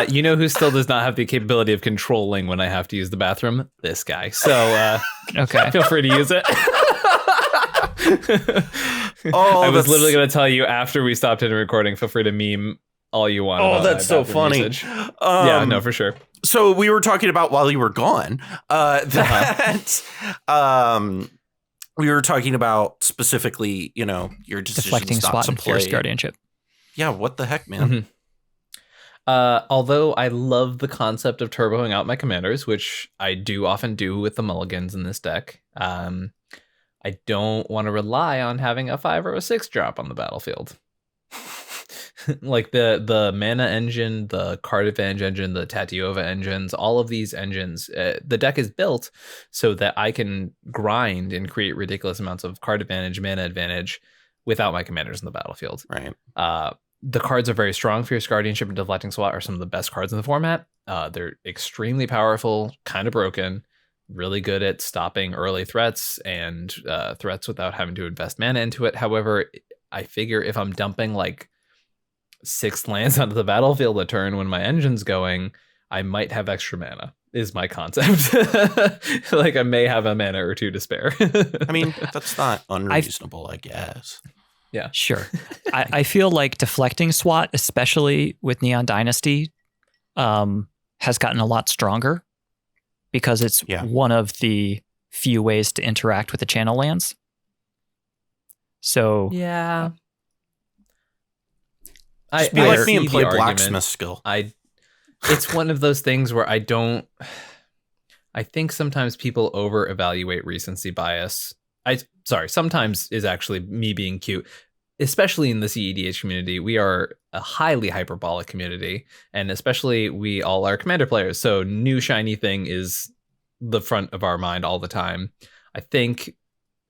You know who still does not have the capability of controlling when I have to use the bathroom? This guy. So feel free to use it. I was literally going to tell you after we stopped hitting recording, feel free to meme all you want. Oh, that's so funny. Yeah, no, for sure. So we were talking about while you were gone, we were talking about specifically, your decisions Deflecting not SWAT to and play. Fierce Guardianship. Yeah, what the heck, man? Although I love the concept of turboing out my commanders, which I do often do with the mulligans in this deck, I don't want to rely on having a 5 or a 6 drop on the battlefield. Like the mana engine, the card advantage engine, the Tatiova engines, all of these engines, the deck is built so that I can grind and create ridiculous amounts of card advantage, mana advantage without my commanders in the battlefield. Right. The cards are very strong. Fierce Guardianship and Deflecting SWAT are some of the best cards in the format. They're extremely powerful, kind of broken, really good at stopping early threats and threats without having to invest mana into it. However, I figure if I'm dumping like 6 lands onto the battlefield a turn when my engine's going, I might have extra mana, is my concept. Like I may have a mana or 2 to spare. I mean, that's not unreasonable, I guess. Yeah, sure. I feel like Deflecting SWAT, especially with Neon Dynasty, has gotten a lot stronger because it's one of the few ways to interact with the channel lands. So yeah. Just be like me and play Blacksmith skill. It's one of those things where I think sometimes people over evaluate recency bias. Sometimes is actually me being cute, especially in the cEDH community. We are a highly hyperbolic community, and especially we all are commander players. So new shiny thing is the front of our mind all the time. I think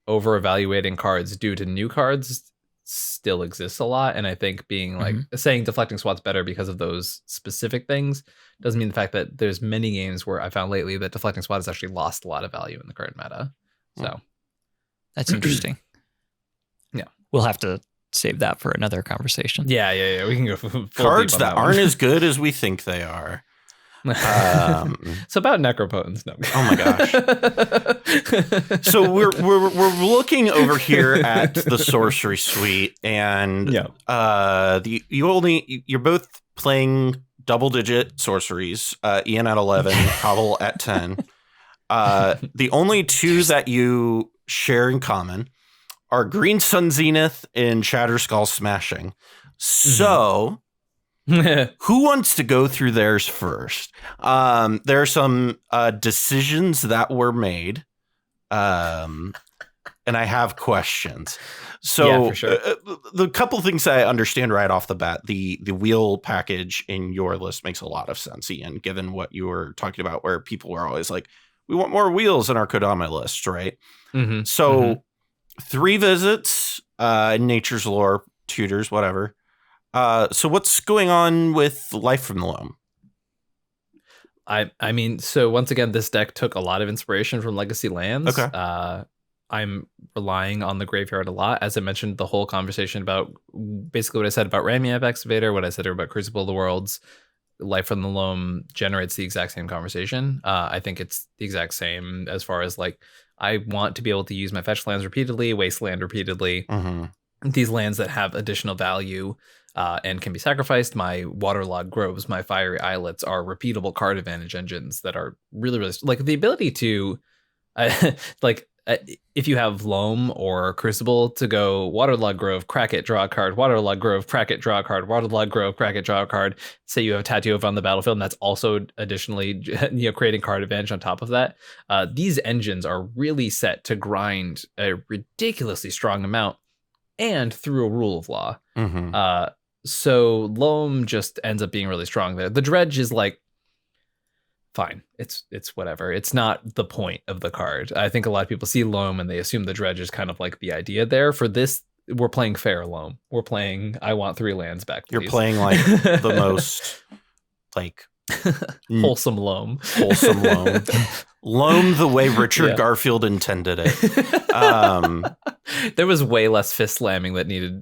over evaluating cards due to new cards still exists a lot, and I think being like saying Deflecting SWAT's better because of those specific things doesn't mean the fact that there's many games where I found lately that Deflecting SWAT has actually lost a lot of value in the current meta. So that's interesting. Yeah, we'll have to save that for another conversation. Yeah. We can go full cards deep on that aren't as good as we think they are. It's about necropotence. No. Oh my gosh. So we're looking over here at the Sorcery Suite, and you're both playing double-digit sorceries. Ian at 11, Cobble at 10. The only 2 that you share in common are Green Sun Zenith and Shatterskull Smashing. So who wants to go through theirs first? There are some decisions that were made, and I have questions. So for sure. The couple things I understand right off the bat, the wheel package in your list makes a lot of sense, Ian, given what you were talking about, where people were always like, we want more wheels in our Kodama list, right? So 3 visits, Nature's Lore, tutors, whatever. So what's going on with Life from the Loam? I mean, so once again, this deck took a lot of inspiration from Legacy Lands. Okay. I'm relying on the graveyard a lot. As I mentioned, the whole conversation about basically what I said about Ramiab Excavator, what I said about Crucible of the Worlds, Life from the Loam generates the exact same conversation. I think it's the exact same as far as like, I want to be able to use my fetch lands repeatedly, wasteland repeatedly. These lands that have additional value and can be sacrificed. My Waterlogged Groves, my Fiery Islets are repeatable card advantage engines that are really, really like the ability to if you have Loam or Crucible to go Waterlogged Grove, crack it, draw a card, Waterlogged Grove, crack it, draw a card, Waterlogged Grove, crack it, draw a card. Say you have Tattoo on the battlefield, and that's also additionally creating card advantage on top of that. These engines are really set to grind a ridiculously strong amount and through a rule of law. So Loam just ends up being really strong there. The Dredge is like, fine, it's whatever. It's not the point of the card. I think a lot of people see Loam and they assume the Dredge is kind of like the idea there. For this, we're playing fair Loam. We're playing I want 3 lands back, please. You're playing like the most like wholesome Loam. Wholesome Loam. Loam the way Richard Garfield intended it. There was way less fist slamming that needed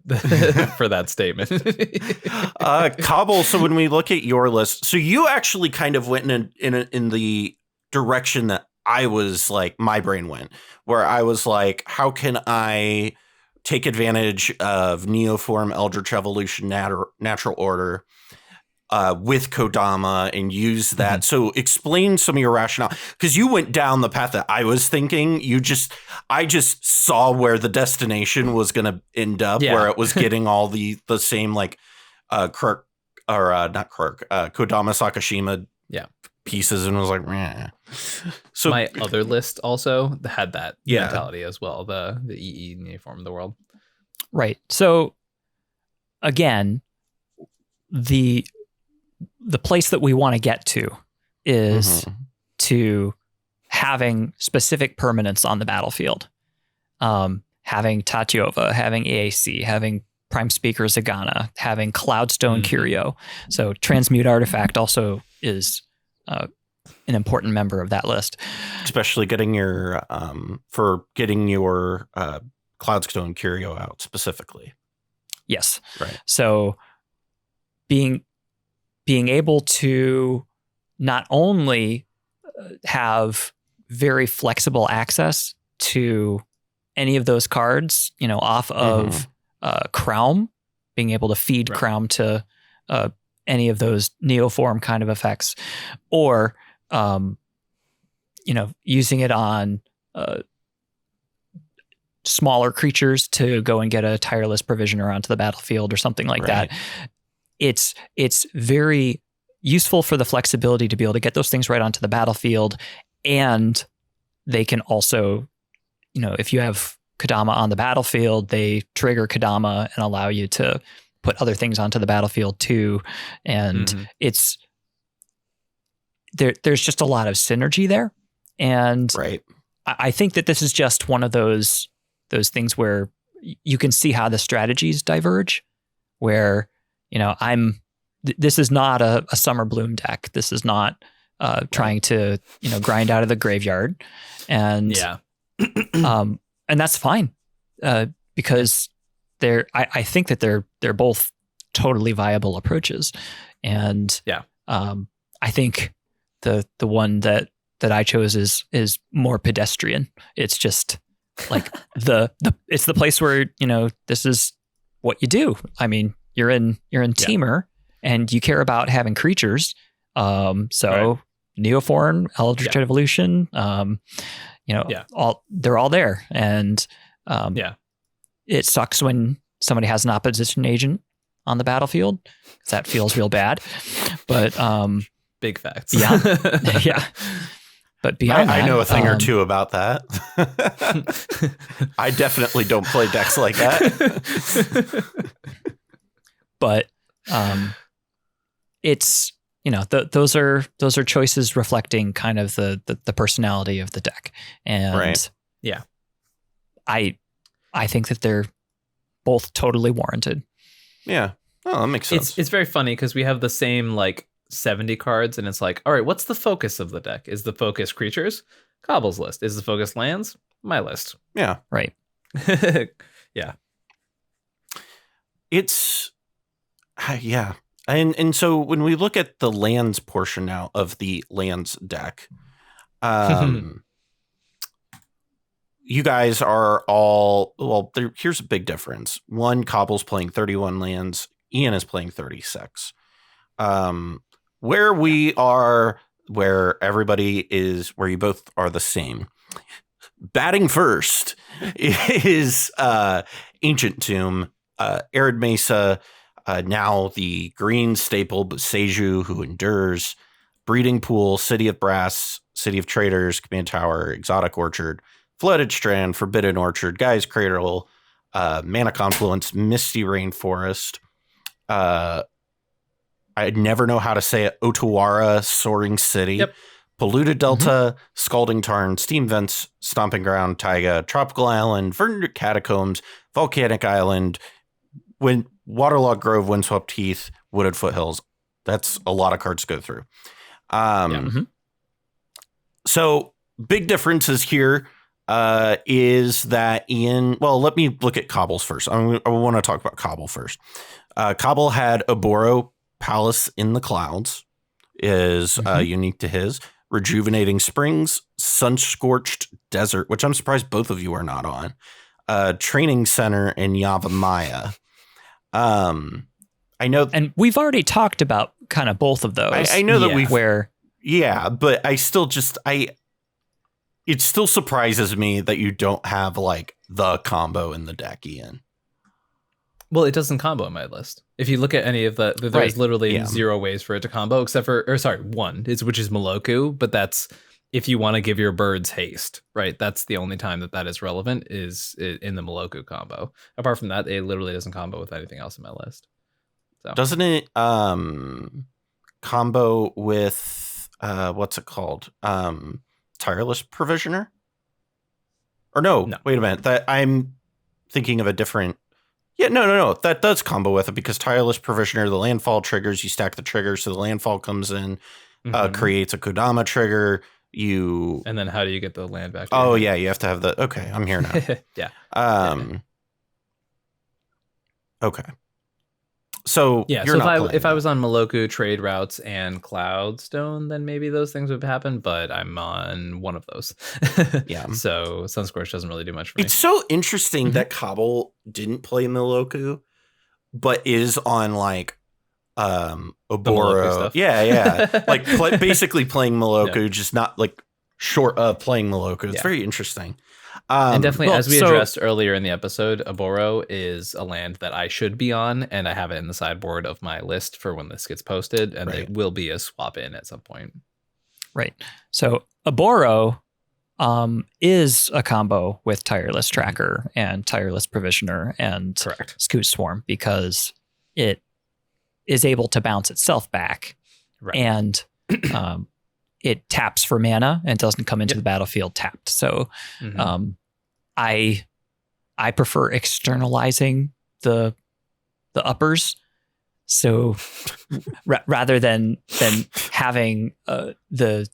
for that statement. Cobble, so when we look at your list, so you actually kind of went in the direction that I was like, my brain went, where I was like, how can I take advantage of Neoform, Eldritch Evolution, Natural Order, with Kodama and use that. So explain some of your rationale, because you went down the path that I was thinking. I just saw where the destination was going to end up, where it was getting all the same like Kodama Sakashima pieces, and was like, meh. So my other list also had that mentality as well. The EE Neoform of the world, right? So again, the place that we want to get to is to having specific permanents on the battlefield, having Tatiova, having AAC, having Prime Speaker Zagana, having Cloudstone Curio. So Transmute Artifact also is an important member of that list. Especially getting your Cloudstone Curio out specifically. Yes. Right. So being able to not only have very flexible access to any of those cards, off of Kraum, being able to feed Kraum to any of those Neoform kind of effects, or using it on smaller creatures to go and get a Tireless Provisioner onto the battlefield or something like that. It's very useful for the flexibility to be able to get those things right onto the battlefield, and they can also, if you have Kodama on the battlefield, they trigger Kodama and allow you to put other things onto the battlefield too. And there's just a lot of synergy there. And I think that this is just one of those things where you can see how the strategies diverge, where this is not a Summer Bloom deck. This is not trying to, grind out of the graveyard. And and that's fine because I think that they're both totally viable approaches. And I think the one that I chose is more pedestrian. It's just like it's the place where, this is what you do. I mean, you're in Teamer and you care about having creatures. Neoform, Eldritch Evolution, they're all there. And it sucks when somebody has an opposition agent on the battlefield, because that feels real bad. But big facts. But beyond that, I know a thing or two about that. I definitely don't play decks like that. But it's those are choices reflecting kind of the personality of the deck, and I think that they're both totally warranted. Yeah, that makes sense. It's very funny because we have the same 70 cards, and it's like, all right, what's the focus of the deck? Is the focus creatures? Cobble's list. Is the focus lands? My list. Yeah. Right. Yeah. It's yeah. And so when we look at the lands portion now of the lands deck, you guys are all, well, here's a big difference. One, Cobble's playing 31 lands. Ian is playing 36. Where we are, where everybody is, where you both are the same. Batting first is Ancient Tomb, Arid Mesa, now the green staple, but Seju, Who Endures, Breeding Pool, City of Brass, City of Traders, Command Tower, Exotic Orchard, Flooded Strand, Forbidden Orchard, Guy's Cradle, Mana Confluence, Misty Rainforest. I never know how to say it. Otawara, Soaring City, yep. Polluted Delta, Scalding Tarn, Steam Vents, Stomping Ground, Taiga, Tropical Island, Verdant Catacombs, Volcanic Island, Waterlogged Grove, Windswept Heath, Wooded Foothills. That's a lot of cards to go through. So big differences here is that Ian, well, let me look at Cobble's first. I want to talk about Cobble first. Cobble had Oboro, Palace in the Clouds, is unique to his. Rejuvenating Springs, Sun-Scorched Desert, which I'm surprised both of you are not on. Training Center, and Yavimaya. I know, and we've already talked about kind of both of those. I know that we've where, but I still it still surprises me that you don't have like the combo in the deck, Ian. Well, it doesn't combo in my list. If you look at any of there's literally zero ways for it to combo, except for, one, which is Moloku, but that's if you want to give your birds haste, right? That's the only time that is relevant is in the Moloku combo. Apart from that, it literally doesn't combo with anything else in my list. So. Doesn't it combo with what's it called? Tireless Provisioner? Or no, wait a minute. That I'm thinking of a different. Yeah, no. That does combo with it because Tireless Provisioner, the landfall triggers, you stack the triggers, so the landfall comes in, creates a Kodama trigger. And then how do you get the land back? Oh, yeah, you have to have the. Okay, I'm here now. Yeah. Okay. So yeah, if I was on Moloku, Trade Routes, and Cloudstone, then maybe those things would happen. But I'm on one of those. Yeah. So Sunscorch doesn't really do much for me. It's so interesting that Cobble didn't play Moloku, but is on like Oboro stuff. Yeah. Like basically playing Moloku, just not like short of playing Moloku. It's very interesting. And definitely, as we addressed earlier in the episode, Oboro is a land that I should be on, and I have it in the sideboard of my list for when this gets posted, and it will be a swap in at some point. Right. So Oboro is a combo with Tireless Tracker and Tireless Provisioner and Scoot Swarm because it is able to bounce itself back, and it taps for mana and doesn't come into the battlefield tapped. So I prefer externalizing the uppers. So rather than having the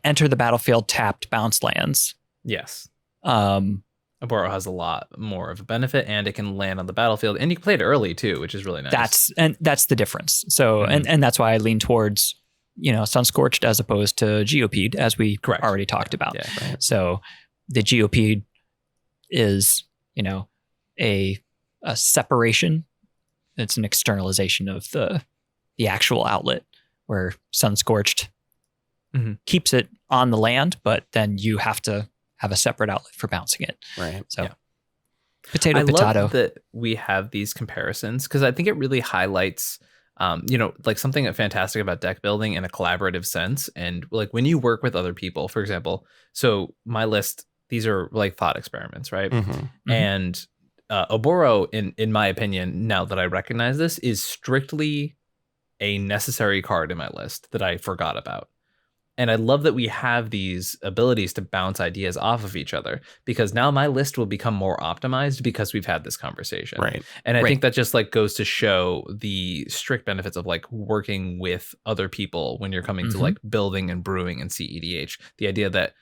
enter the battlefield tapped bounce lands. Yes. Oboro has a lot more of a benefit, and it can land on the battlefield, and you can play it early too, which is really nice. That's the difference. So and that's why I lean towards Sunscorched as opposed to Geopede, as we already talked about. Yeah, So the Geopede is, a separation. It's an externalization of the actual outlet, where Sunscorched keeps it on the land, but then you have to have a separate outlet for bouncing it. Right. So potato. I love that we have these comparisons because I think it really highlights like something fantastic about deck building in a collaborative sense. And like when you work with other people, for example, so my list, these are like thought experiments, right? And Oboro, in my opinion, now that I recognize this, is strictly a necessary card in my list that I forgot about. And I love that we have these abilities to bounce ideas off of each other, because now my list will become more optimized because we've had this conversation. Right. And I think that just like goes to show the strict benefits of like working with other people when you're coming to like building and brewing and cEDH. The idea that,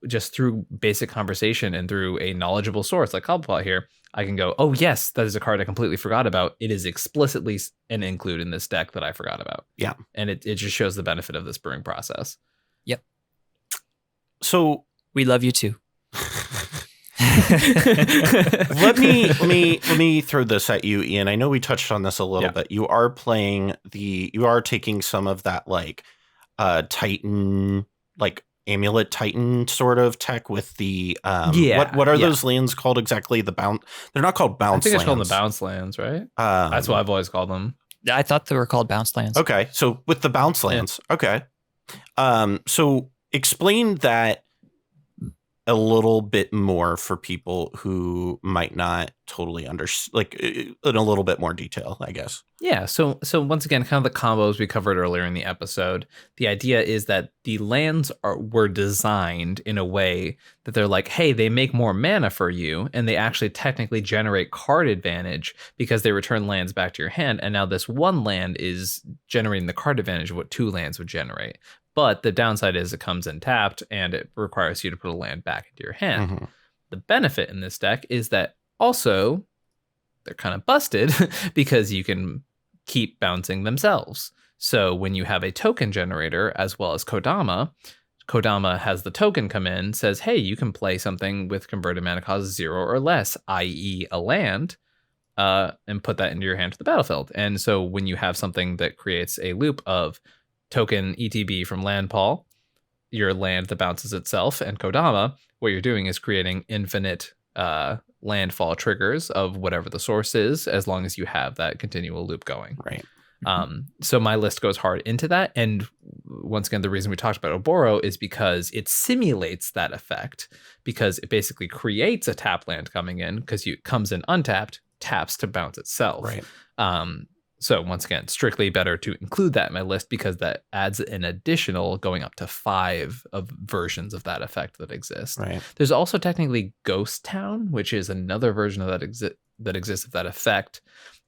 just through basic conversation and through a knowledgeable source like Cobblepott here, I can go, oh yes, that is a card I completely forgot about. It is explicitly an include in this deck that I forgot about. Yeah. And it just shows the benefit of this brewing process. Yep. So we love you too. let me throw this at you, Ian. I know we touched on this a little bit. You are taking some of that like Titan, like Amulet Titan sort of tech with the what are those lands called exactly? They're not called bounce lands. I think it's called the bounce lands, right? That's what I've always called them. I thought they were called bounce lands. Okay, so with the bounce lands, okay. So explain that a little bit more for people who might not totally understand, like in a little bit more detail, I guess. Yeah. So once again, kind of the combos we covered earlier in the episode. The idea is that the lands were designed in a way that they're like, hey, they make more mana for you, and they actually technically generate card advantage because they return lands back to your hand. And now this one land is generating the card advantage of what two lands would generate. But the downside is it comes in tapped and it requires you to put a land back into your hand. Mm-hmm. The benefit in this deck is that also they're kind of busted because you can keep bouncing themselves. So when you have a token generator as well as Kodama has the token come in, says, hey, you can play something with converted mana cost 0 or less, i.e. a land, and put that into your hand to the battlefield. And so when you have something that creates a loop of token ETB from Landfall, your land that bounces itself, and Kodama, what you're doing is creating infinite landfall triggers of whatever the source is, as long as you have that continual loop going. Right. So my list goes hard into that. And once again, the reason we talked about Oboro is because it simulates that effect, because it basically creates a tap land coming in because it comes in untapped, taps to bounce itself. Right. So once again, strictly better to include that in my list because that adds an additional going up to 5 of versions of that effect that exist. Right. There's also technically Ghost Town, which is another version of that exists of that effect,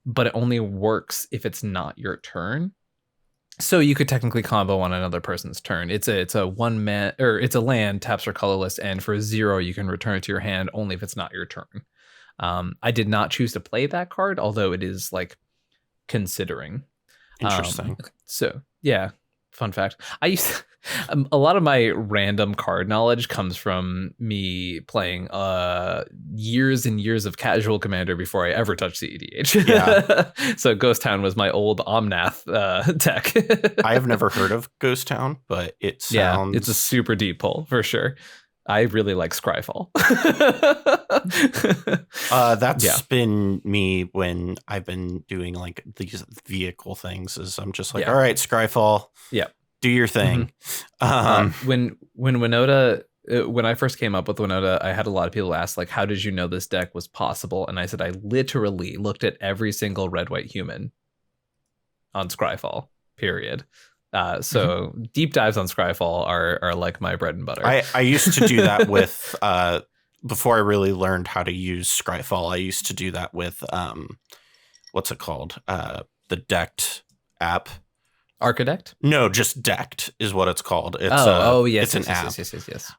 but it only works if it's not your turn. So you could technically combo on another person's turn. It's a one man, or it's a land, taps are colorless, and for 0 you can return it to your hand only if it's not your turn. I did not choose to play that card, although it is like considering. Interesting. So yeah, fun fact. I used to, a lot of my random card knowledge comes from me playing years and years of casual Commander before I ever touched cEDH. Yeah. So Ghost Town was my old Omnath tech. I have never heard of Ghost Town, but it sounds... Yeah, it's a super deep pull for sure. I really like Scryfall. That's been me when I've been doing like these vehicle things. Is I'm just like, all right, Scryfall, do your thing. Mm-hmm. When Winota, when I first came up with Winota, I had a lot of people ask like, how did you know this deck was possible? And I said I literally looked at every single red white human on Scryfall. Period. So deep dives on Scryfall are like my bread and butter. I used to do that with before I really learned how to use Scryfall. I used to do that with what's it called? The Decked app. Archidect? No, just Decked is what it's called. It's yes, it's an app. Yes.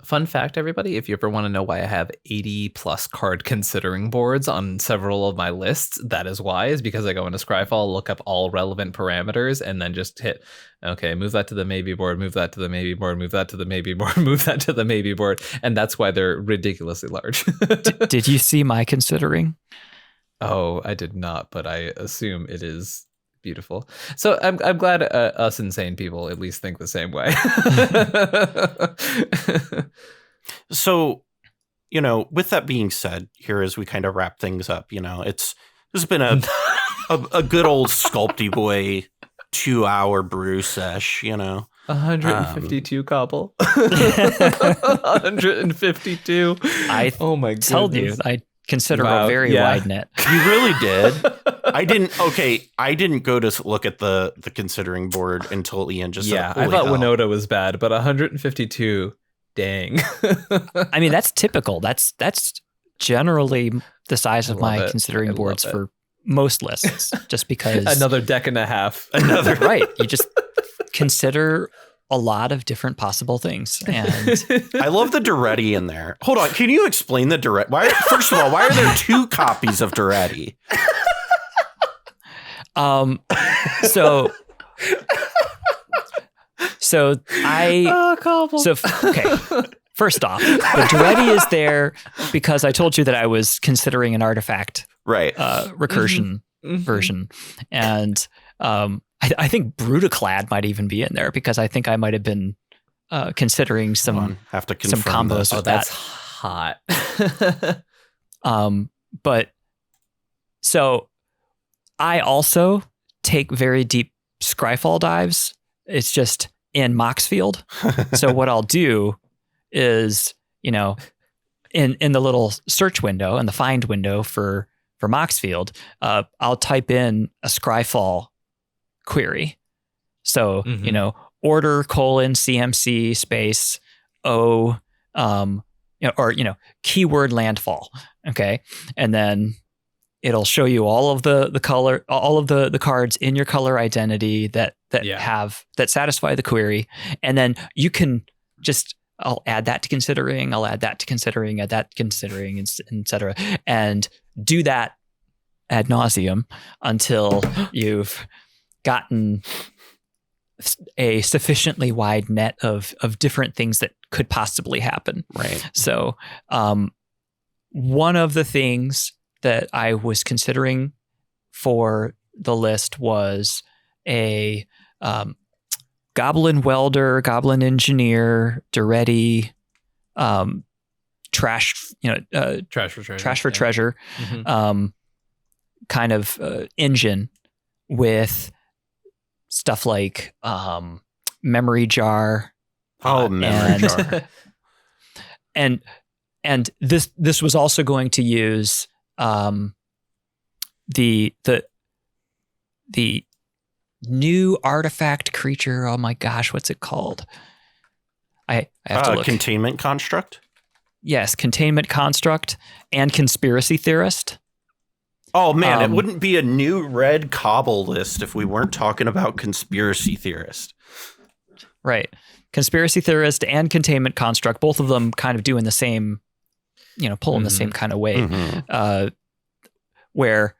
Fun fact, everybody, if you ever want to know why I have 80 plus card considering boards on several of my lists, that is why, is because I go into Scryfall, look up all relevant parameters, and then just hit, okay, move that to the maybe board, move that to the maybe board, move that to the maybe board, move that to the maybe board. And that's why they're ridiculously large. Did you see my considering? Oh, I did not, but I assume it is beautiful. So I'm glad us insane people at least think the same way. So, with that being said, here as we kind of wrap things up, this has been a good old Sculpty Boy 2-hour brew sesh, 152 cobble. 152. Oh my goodness. Told you, I consider a very wide net. You really did. I didn't go to look at the considering board until Ian just said, I thought Winota was bad, but 152, dang. I mean, that's typical. That's generally the size of my considering boards for most lists, just because another deck and a half. Right. You just consider a lot of different possible things. And I love the Duretti in there. Hold on. Can you explain the Duretti? First of all, why are there 2 copies of Duretti? Okay. First off, the Duretti is there because I told you that I was considering an artifact recursion version. And I think Brutaclad might even be in there because I think I might have been considering some combos with that's that. Hot. But so I also take very deep Scryfall dives. It's just in Moxfield. So what I'll do is, in the little search window and the find window for Moxfield, I'll type in a Scryfall query. So, order : CMC space O, keyword landfall. Okay. And then it'll show you all of the cards in your color identity that satisfy the query. And then you can I'll add that to considering, add that to considering, etc. And do that ad nauseum until you've gotten a sufficiently wide net of different things that could possibly happen. Right. So one of the things that I was considering for the list was a Goblin Welder, Goblin Engineer, Duretti, Trash for Treasure, kind of engine with stuff like Memory Jar. Memory Jar. And this was also going to use the new artifact creature. Oh my gosh, what's it called? I have to look. Containment Construct? Yes, Containment Construct and Conspiracy Theorist. Oh man, it wouldn't be a new red Cobble list if we weren't talking about Conspiracy Theorist. Right. Conspiracy Theorist and Containment Construct, both of them kind of doing the same, pull in the same kind of way. Where,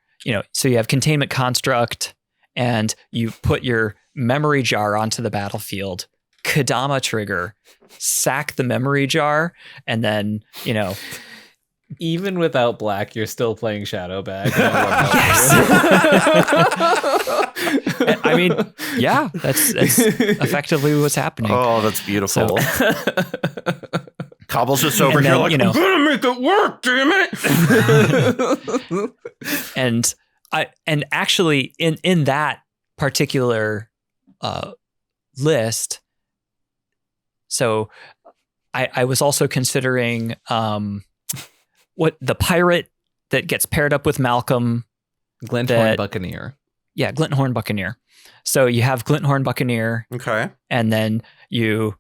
so you have Containment Construct and you put your Memory Jar onto the battlefield, Kodama trigger, sack the Memory Jar, and then, even without black, you're still playing Shadow Bag. Yes. I mean, yeah, that's effectively what's happening. Oh, that's beautiful. Cobble's just over here like, I'm gonna make it work, damn it. and actually in that particular list, so I was also considering what the pirate that gets paired up with Malcolm. Glinthorn Buccaneer. Yeah, Glinthorn Buccaneer. So you have Glinthorn Buccaneer. Okay. And then you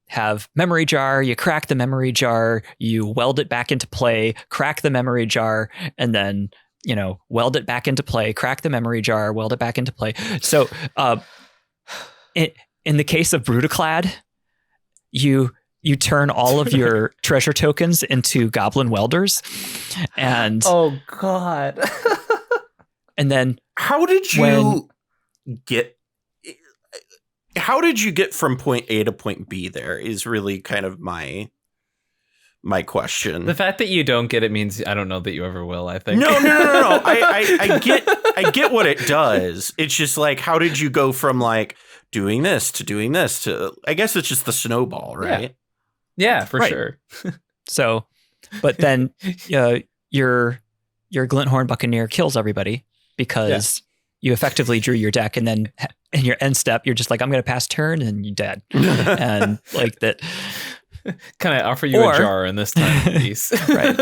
have Memory Jar, you crack the Memory Jar, you weld it back into play, crack the Memory Jar, and then, weld it back into play, crack the Memory Jar, weld it back into play. So in the case of Brutaclad, you turn all of your treasure tokens into Goblin Welders. And oh God. And then how did you get from point A to point B there is really kind of my question. The fact that you don't get it means I don't know that you ever will, I think. No. I get what it does. It's just like, how did you go from like doing this to I guess it's just the snowball, right? Yeah, for sure. So, but then your Glinthorn Buccaneer kills everybody because you effectively drew your deck, and then in your end step, you're just like, I'm going to pass turn, and you're dead. And like that. Can I offer you a jar in this time, piece? Right.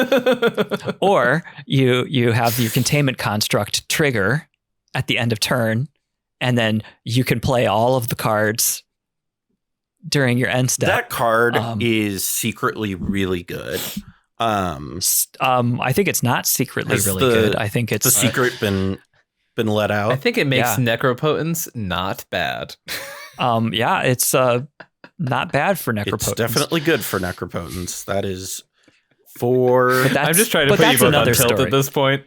Or you have your Containment Construct trigger at the end of turn, and then you can play all of the cards during your end step. That card is secretly really good. I think it's not secretly really good. I think it's the secret been let out. I think it makes Necropotence not bad. Yeah, it's not bad for necropotence. It's definitely good for necropotence. That is for... I'm just trying to put you both on tilt at this point.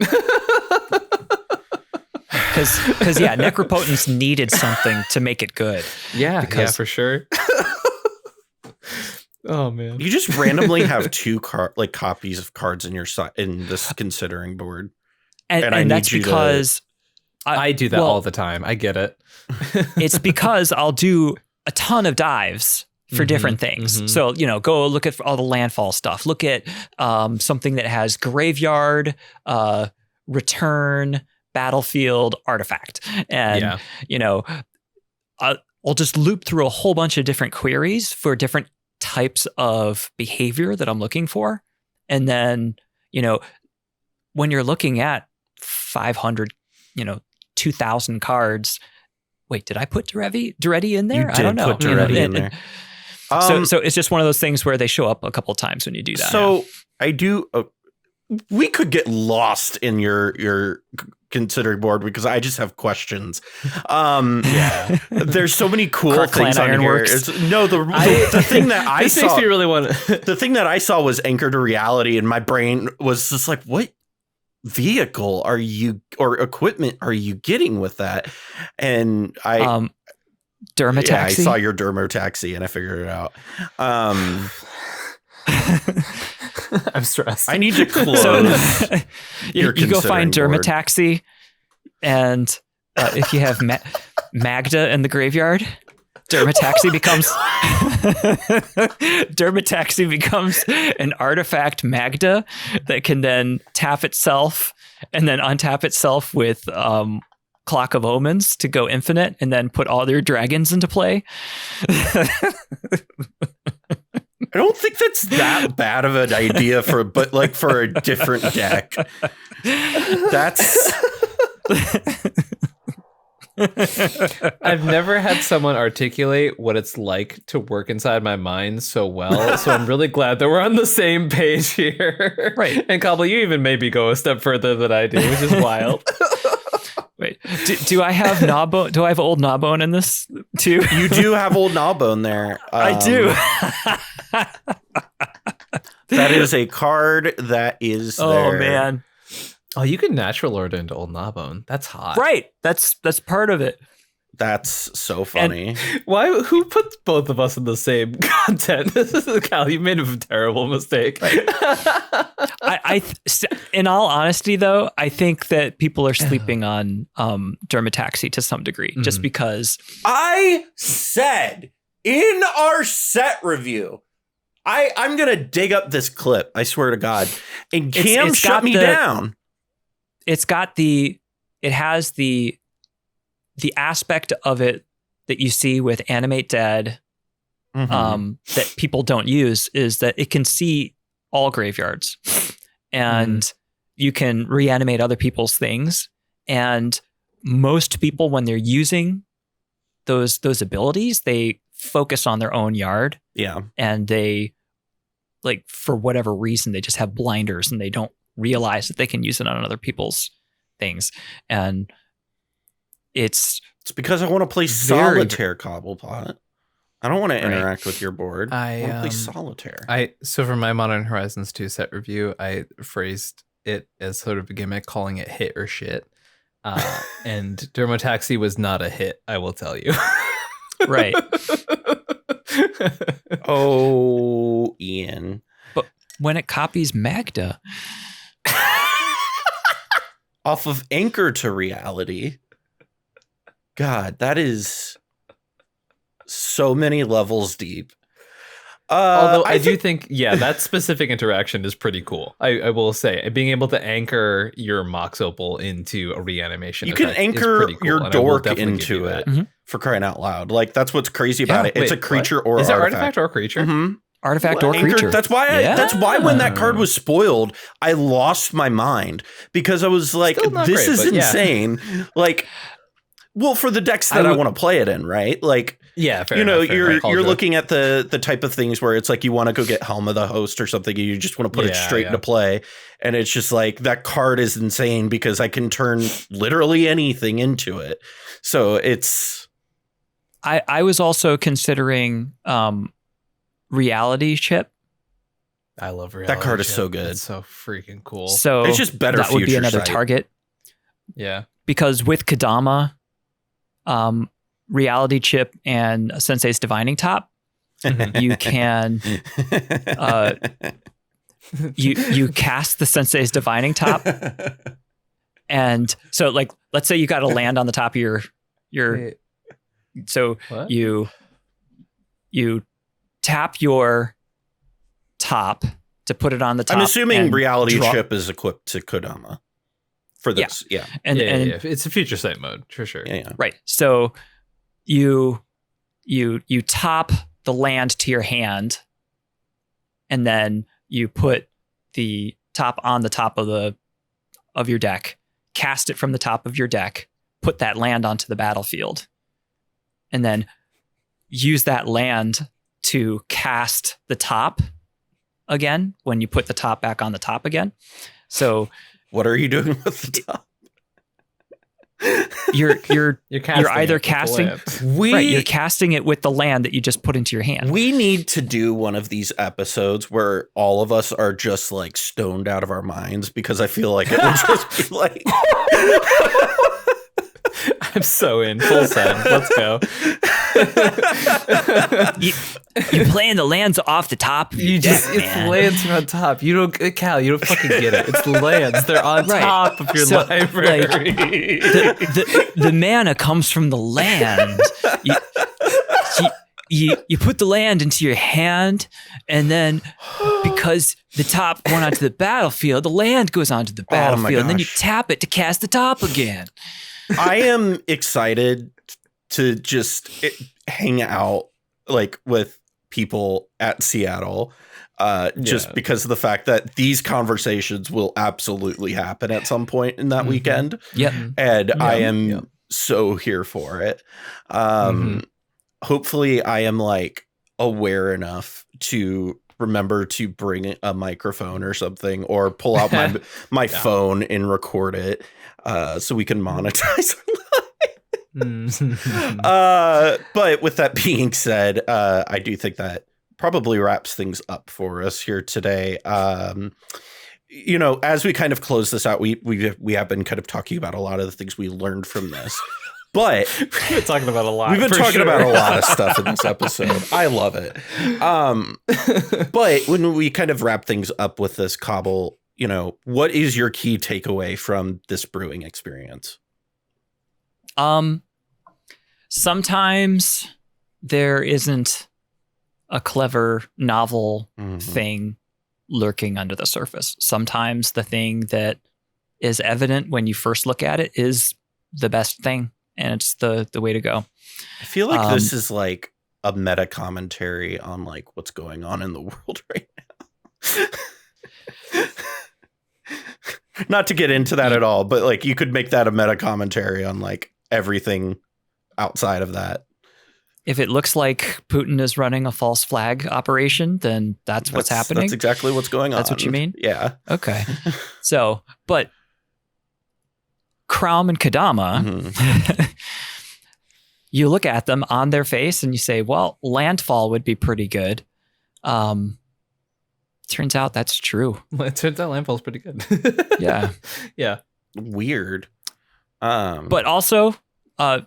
Because necropotence needed something to make it good. Yeah, for sure. Oh man, you just randomly have two copies of cards in your in this considering board, and that's because I do that all the time. I get it. It's because I'll do a ton of dives for different things. So, go look at all the landfall stuff. Look at something that has graveyard, return, battlefield, artifact. And, I'll just loop through a whole bunch of different queries for different types of behavior that I'm looking for. And then, when you're looking at 500, 2,000 cards. Wait, did I put Duretti in there? I don't know. Put Duretti in there. So it's just one of those things where they show up a couple of times when you do that. So I do. We could get lost in your considering board because I just have questions. There's so many cool things on here. The thing that I saw makes me really want the thing that I saw was Anchor to Reality, and my brain was just like, what vehicle are you or equipment are you getting with that? And I Dermataxi. Yeah, I saw your Dermataxi and I figured it out. I'm stressed. I need to close. You go find Dermataxi, and if you have Magda in the graveyard, Dermataxi becomes an artifact Magda that can then tap itself and then untap itself with Clock of Omens to go infinite and then put all their dragons into play. I don't think that's that bad of an idea for a different deck. That's I've never had someone articulate what it's like to work inside my mind so well. So I'm really glad that we're on the same page here. Right. And Cobble, you even maybe go a step further than I do, which is wild. Wait, do I have Gnawbone? Do I have old Gnawbone in this too? You do have old Gnawbone there. I do. That is a card that is there. Oh man. Oh, you can natural order into old Gnawbone. That's hot. Right. That's part of it. That's so funny. And who puts both of us in the same content? Cal, you made a terrible mistake. I in all honesty, though, I think that people are sleeping on Dermataxi to some degree, just because. I said in our set review, I'm going to dig up this clip, I swear to God, and Cam shut me down. It has the aspect of it that you see with Animate Dead that people don't use is that it can see all graveyards and you can reanimate other people's things. And most people, when they're using those abilities, they focus on their own yard. Yeah. And they, like, for whatever reason, they just have blinders and they don't realize that they can use it on other people's things. And it's because I want to play solitaire, Cobblepott. I don't want to interact with your board. I want to play solitaire. So for my Modern Horizons 2 set review, I phrased it as sort of a gimmick, calling it hit or shit. And Dermataxi was not a hit, I will tell you. Right. Oh, Ian. But when it copies Magda off of Anchor to Reality, God, that is so many levels deep. Although I do think, that specific interaction is pretty cool. I will say, being able to anchor your Mox Opal into a reanimation. You can anchor your dork into it, for crying out loud. Like, that's what's crazy about it. It's a creature or is artifact. Is it artifact or creature? Mm-hmm. Artifact or creature. That's why that's why when that card was spoiled, I lost my mind because I was like, this is insane. Like, well, for the decks that I want to play it in, right? Like, yeah, fair you're looking at the type of things where it's like you want to go get Helm of the Host or something, and you just want to put it straight into play, and it's just like that card is insane because I can turn literally anything into it. So it's I was also considering Reality Chip. I love Reality That card is Chip. so good. It's so freaking cool. So it's just better. That would be another sight. target. Yeah. Because with Kodama, Reality Chip and Sensei's Divining Top, you can you cast the Sensei's Divining Top, and so like let's say you got a land on the top of your Wait, so what? you tap your top to put it on the top. I'm assuming and Reality draw- Chip is equipped to Kodama for this. Yeah. and it's a future sight mode for sure. Yeah. right. So you top the land to your hand, and then you put the top on the top of your deck, cast it from the top of your deck, put that land onto the battlefield, and then use that land to cast the top again when you put the top back on the top again. So What are you doing with the top? you're either it with the casting land. you're casting it with the land that you just put into your hand. We need to do one of these episodes where all of us are just like stoned out of our minds, because I feel like it would just be like I'm so in full send. Let's go. You're playing the lands off the top. Of your It's deck, man. lands on top. You don't, Cal. You don't fucking get it. It's lands. They're on Right. top of your So, library. The mana comes from the land. You put the land into your hand, and then because the top went onto the battlefield, the land goes onto the battlefield, and then you tap it to cast the top again. I am excited to just hang out like with people at Seattle, just because of the fact that these conversations will absolutely happen at some point in that weekend. Yep. And I am so here for it. Hopefully I am like aware enough to remember to bring a microphone or something, or pull out my phone and record it, so we can monetize. But with that being said, I do think that probably wraps things up for us here today. You know, as we kind of close this out, we have been kind of talking about a lot of the things we learned from this. But we've been talking about a lot. We've been talking about a lot of stuff in this episode. I love it. But when we kind of wrap things up with this, Cobble, you know, what is your key takeaway from this brewing experience? Sometimes there isn't a clever novel thing lurking under the surface. Sometimes the thing that is evident when you first look at it is the best thing, and it's the way to go. I feel like this is like a meta commentary on like what's going on in the world right now. Not to get into that at all, but like you could make that a meta commentary on like everything outside of that. If it looks like Putin is running a false flag operation, then that's what's happening. That's exactly what's going on. That's what you mean? Yeah. Okay. So, but Kraum and Kodama, you look at them on their face and you say, well, Landfall would be pretty good. Turns out that's true. It turns out Landfall's pretty good. Yeah. Yeah. Weird. But also,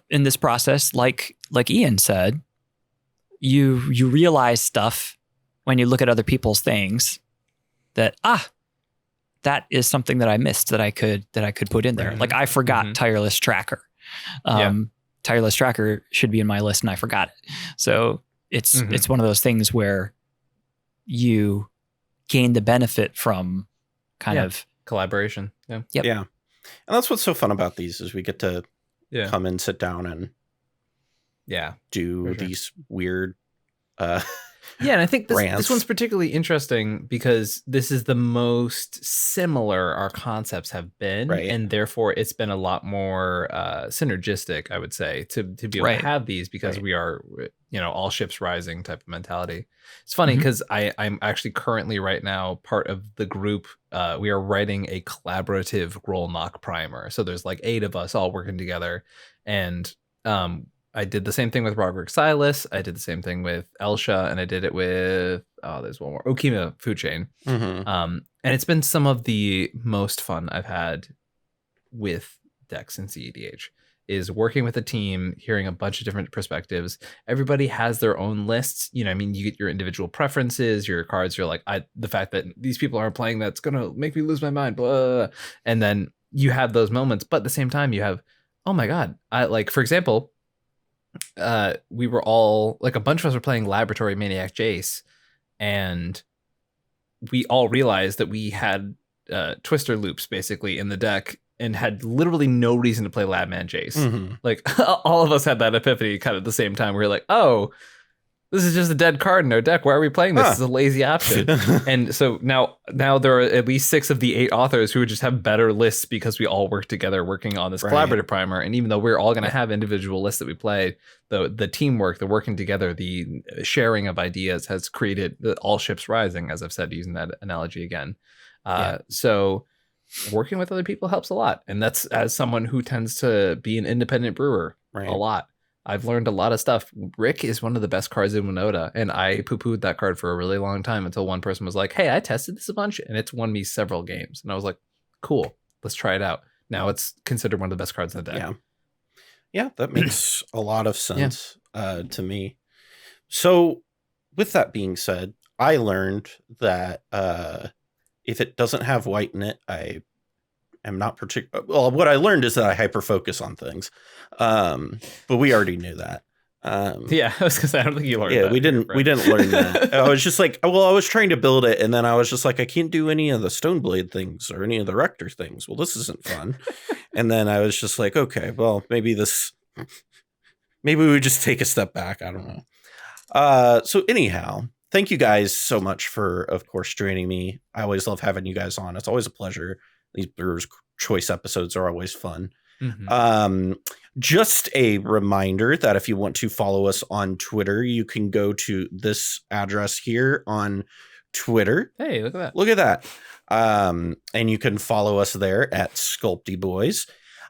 in this process, like Ian said, you realize stuff when you look at other people's things that that is something that I missed that I could put in there. Right. Like I forgot Tireless Tracker. Tireless Tracker should be in my list and I forgot it. So it's one of those things where you gain the benefit from kind of collaboration. Yeah. Yep. Yeah. And that's what's so fun about these is we get to come and sit down and do these weird and I think this rants. one's particularly interesting because this is the most similar our concepts have been, and therefore it's been a lot more synergistic, I would say, to be able to have these because we are, all ships rising type of mentality. It's funny because I'm actually currently right now part of the group. We are writing a collaborative roll knock primer. So there's like 8 of us all working together, and I did the same thing with Roderick Silas. I did the same thing with Elsha, and I did it with there's one more, Okima Food Chain. And it's been some of the most fun I've had with decks in cEDH. Is working with a team, hearing a bunch of different perspectives. Everybody has their own lists. You know, I mean, you get your individual preferences, your cards. You're like, the fact that these people aren't playing, that's gonna make me lose my mind. Blah. And then you have those moments, but at the same time, you have, oh my god, for example, we were all like a bunch of us were playing Laboratory Maniac Jace, and we all realized that we had Twister loops basically in the deck. And had literally no reason to play Labman Jace. Like all of us had that epiphany kind of at the same time. We were like, oh, this is just a dead card in our deck. Why are we playing this? This is a lazy option. And so now there are at least 6 of the 8 authors who would just have better lists because we all work together working on this collaborative primer. And even though we're all going to have individual lists that we play, the teamwork, the working together, the sharing of ideas has created the all ships rising, as I've said, using that analogy again. So working with other people helps a lot. And that's as someone who tends to be an independent brewer a lot. I've learned a lot of stuff. Rick is one of the best cards in Winota, and I poo-pooed that card for a really long time until one person was like, hey, I tested this a bunch, and it's won me several games. And I was like, cool, let's try it out. Now it's considered one of the best cards in the deck. Yeah, that makes a lot of sense to me. So with that being said, I learned that if it doesn't have white in it, I am not particular. Well, what I learned is that I hyper focus on things, but we already knew that. I was gonna say I don't think you learned. Yeah, we didn't learn that. I was just like, well, I was trying to build it, and then I was just like, I can't do any of the Stoneblade things or any of the Rector things. Well, this isn't fun. And then I was just like, okay, well, maybe we just take a step back. I don't know. So anyhow. Thank you guys so much for, of course, joining me. I always love having you guys on. It's always a pleasure. These Brewer's Choice episodes are always fun. Just a reminder that if you want to follow us on Twitter, you can go to this address here on Twitter. Hey, look at that. Look at that. And you can follow us there at Sculpty Boys.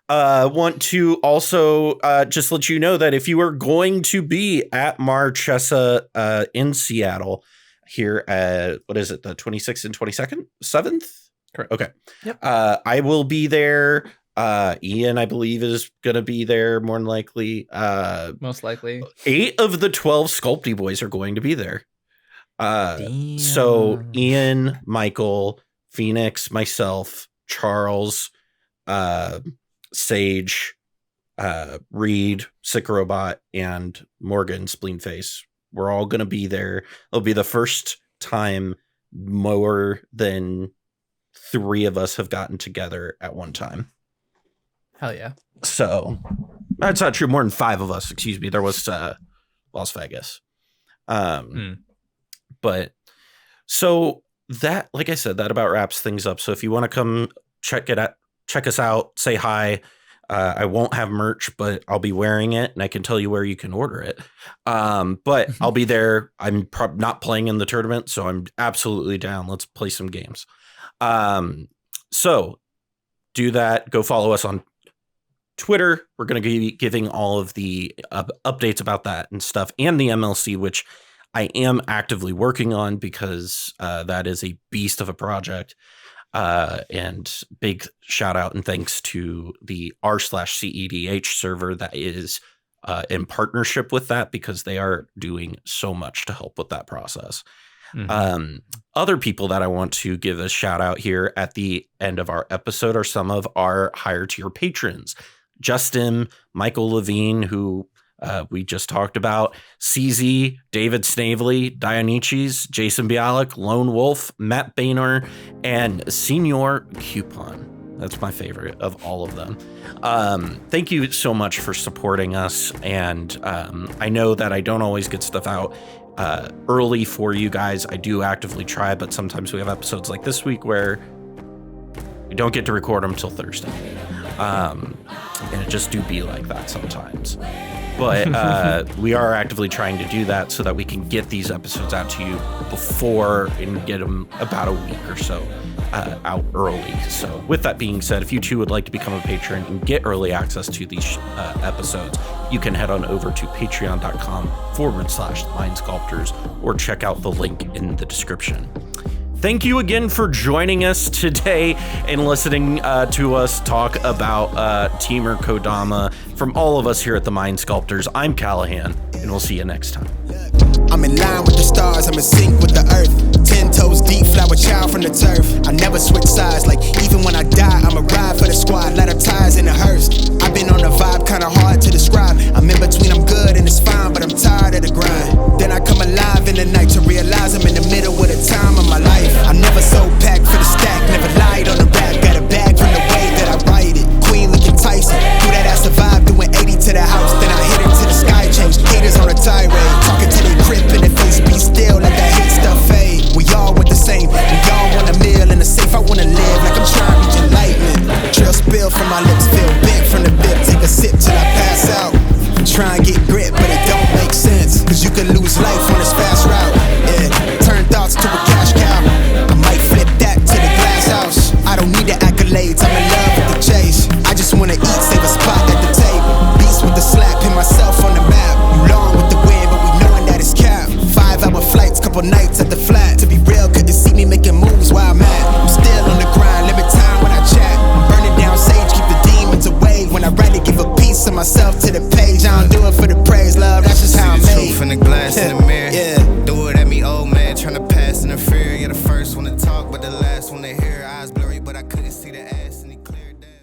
Want to also just let you know that if you are going to be at Marchesa in Seattle here at, what is it, the 26th and 22nd? 7th? Correct. Okay. Yep. I will be there. Ian, I believe, is going to be there more than likely. Most likely. 8 of the 12 Sculpty Boys are going to be there. So Ian, Michael, Phoenix, myself, Charles, Sage, Reed, Sick Robot, and Morgan Spleenface. We're all going to be there. It'll be the first time more than 3 of us have gotten together at one time. Hell yeah. So that's not true. More than 5 of us. Excuse me. There was Las Vegas. But so that, like I said, that about wraps things up. So if you want to come check us out, say hi. I won't have merch, but I'll be wearing it, and I can tell you where you can order it. But I'll be there. I'm not playing in the tournament, so I'm absolutely down. Let's play some games. So do that. Go follow us on Twitter. We're going to be giving all of the updates about that and stuff, and the MLC, which I am actively working on because that is a beast of a project. And big shout out and thanks to the r/cEDH server that is in partnership with that, because they are doing so much to help with that process. Other people that I want to give a shout out here at the end of our episode are some of our higher tier patrons. Justin, Michael Levine, who we just talked about, CZ, David Snavely, Dionyches, Jason Bialik, Lone Wolf, Matt Boehner, and Senior Coupon. That's my favorite of all of them. Thank you so much for supporting us. And I know that I don't always get stuff out early for you guys. I do actively try, but sometimes we have episodes like this week where we don't get to record them till Thursday. And it just do be like that sometimes. But we are actively trying to do that so that we can get these episodes out to you before and get them about a week or so out early. So with that being said, if you too would like to become a patron and get early access to these episodes, you can head on over to patreon.com/Mind-Sculptors or check out the link in the description. Thank you again for joining us today and listening to us talk about Teamer Kodama. From all of us here at the Mind Sculptors, I'm Callahan, and we'll see you next time. I'm in line with the stars, I'm in sync with the earth. 10 toes deep, flower child from the turf. I never switch sides, like even when I die, I'ma ride for the squad, light up tires in the hearse. I've been on the vibe, kinda hard to describe. I'm in between, I'm good and it's fine, but I'm tired of the grind. Then I come alive in the night to realize I'm in the middle of the time of my life. I'm never so packed for the stack, never lied on the rap. Got a bag from the way that I write it. Queen looking Tyson, through that I survived, doing 80 to the house. Then I hit it to the sky, changed haters on a tirade. Talking to their grip in the face, be still, let that hate stuff fade. We all want the same, we all want a meal in the safe. I wanna live like I'm trying to reach enlightenment. Trail spill from my lips, feel bent from the bip. Take a sip till I pass out. Try and get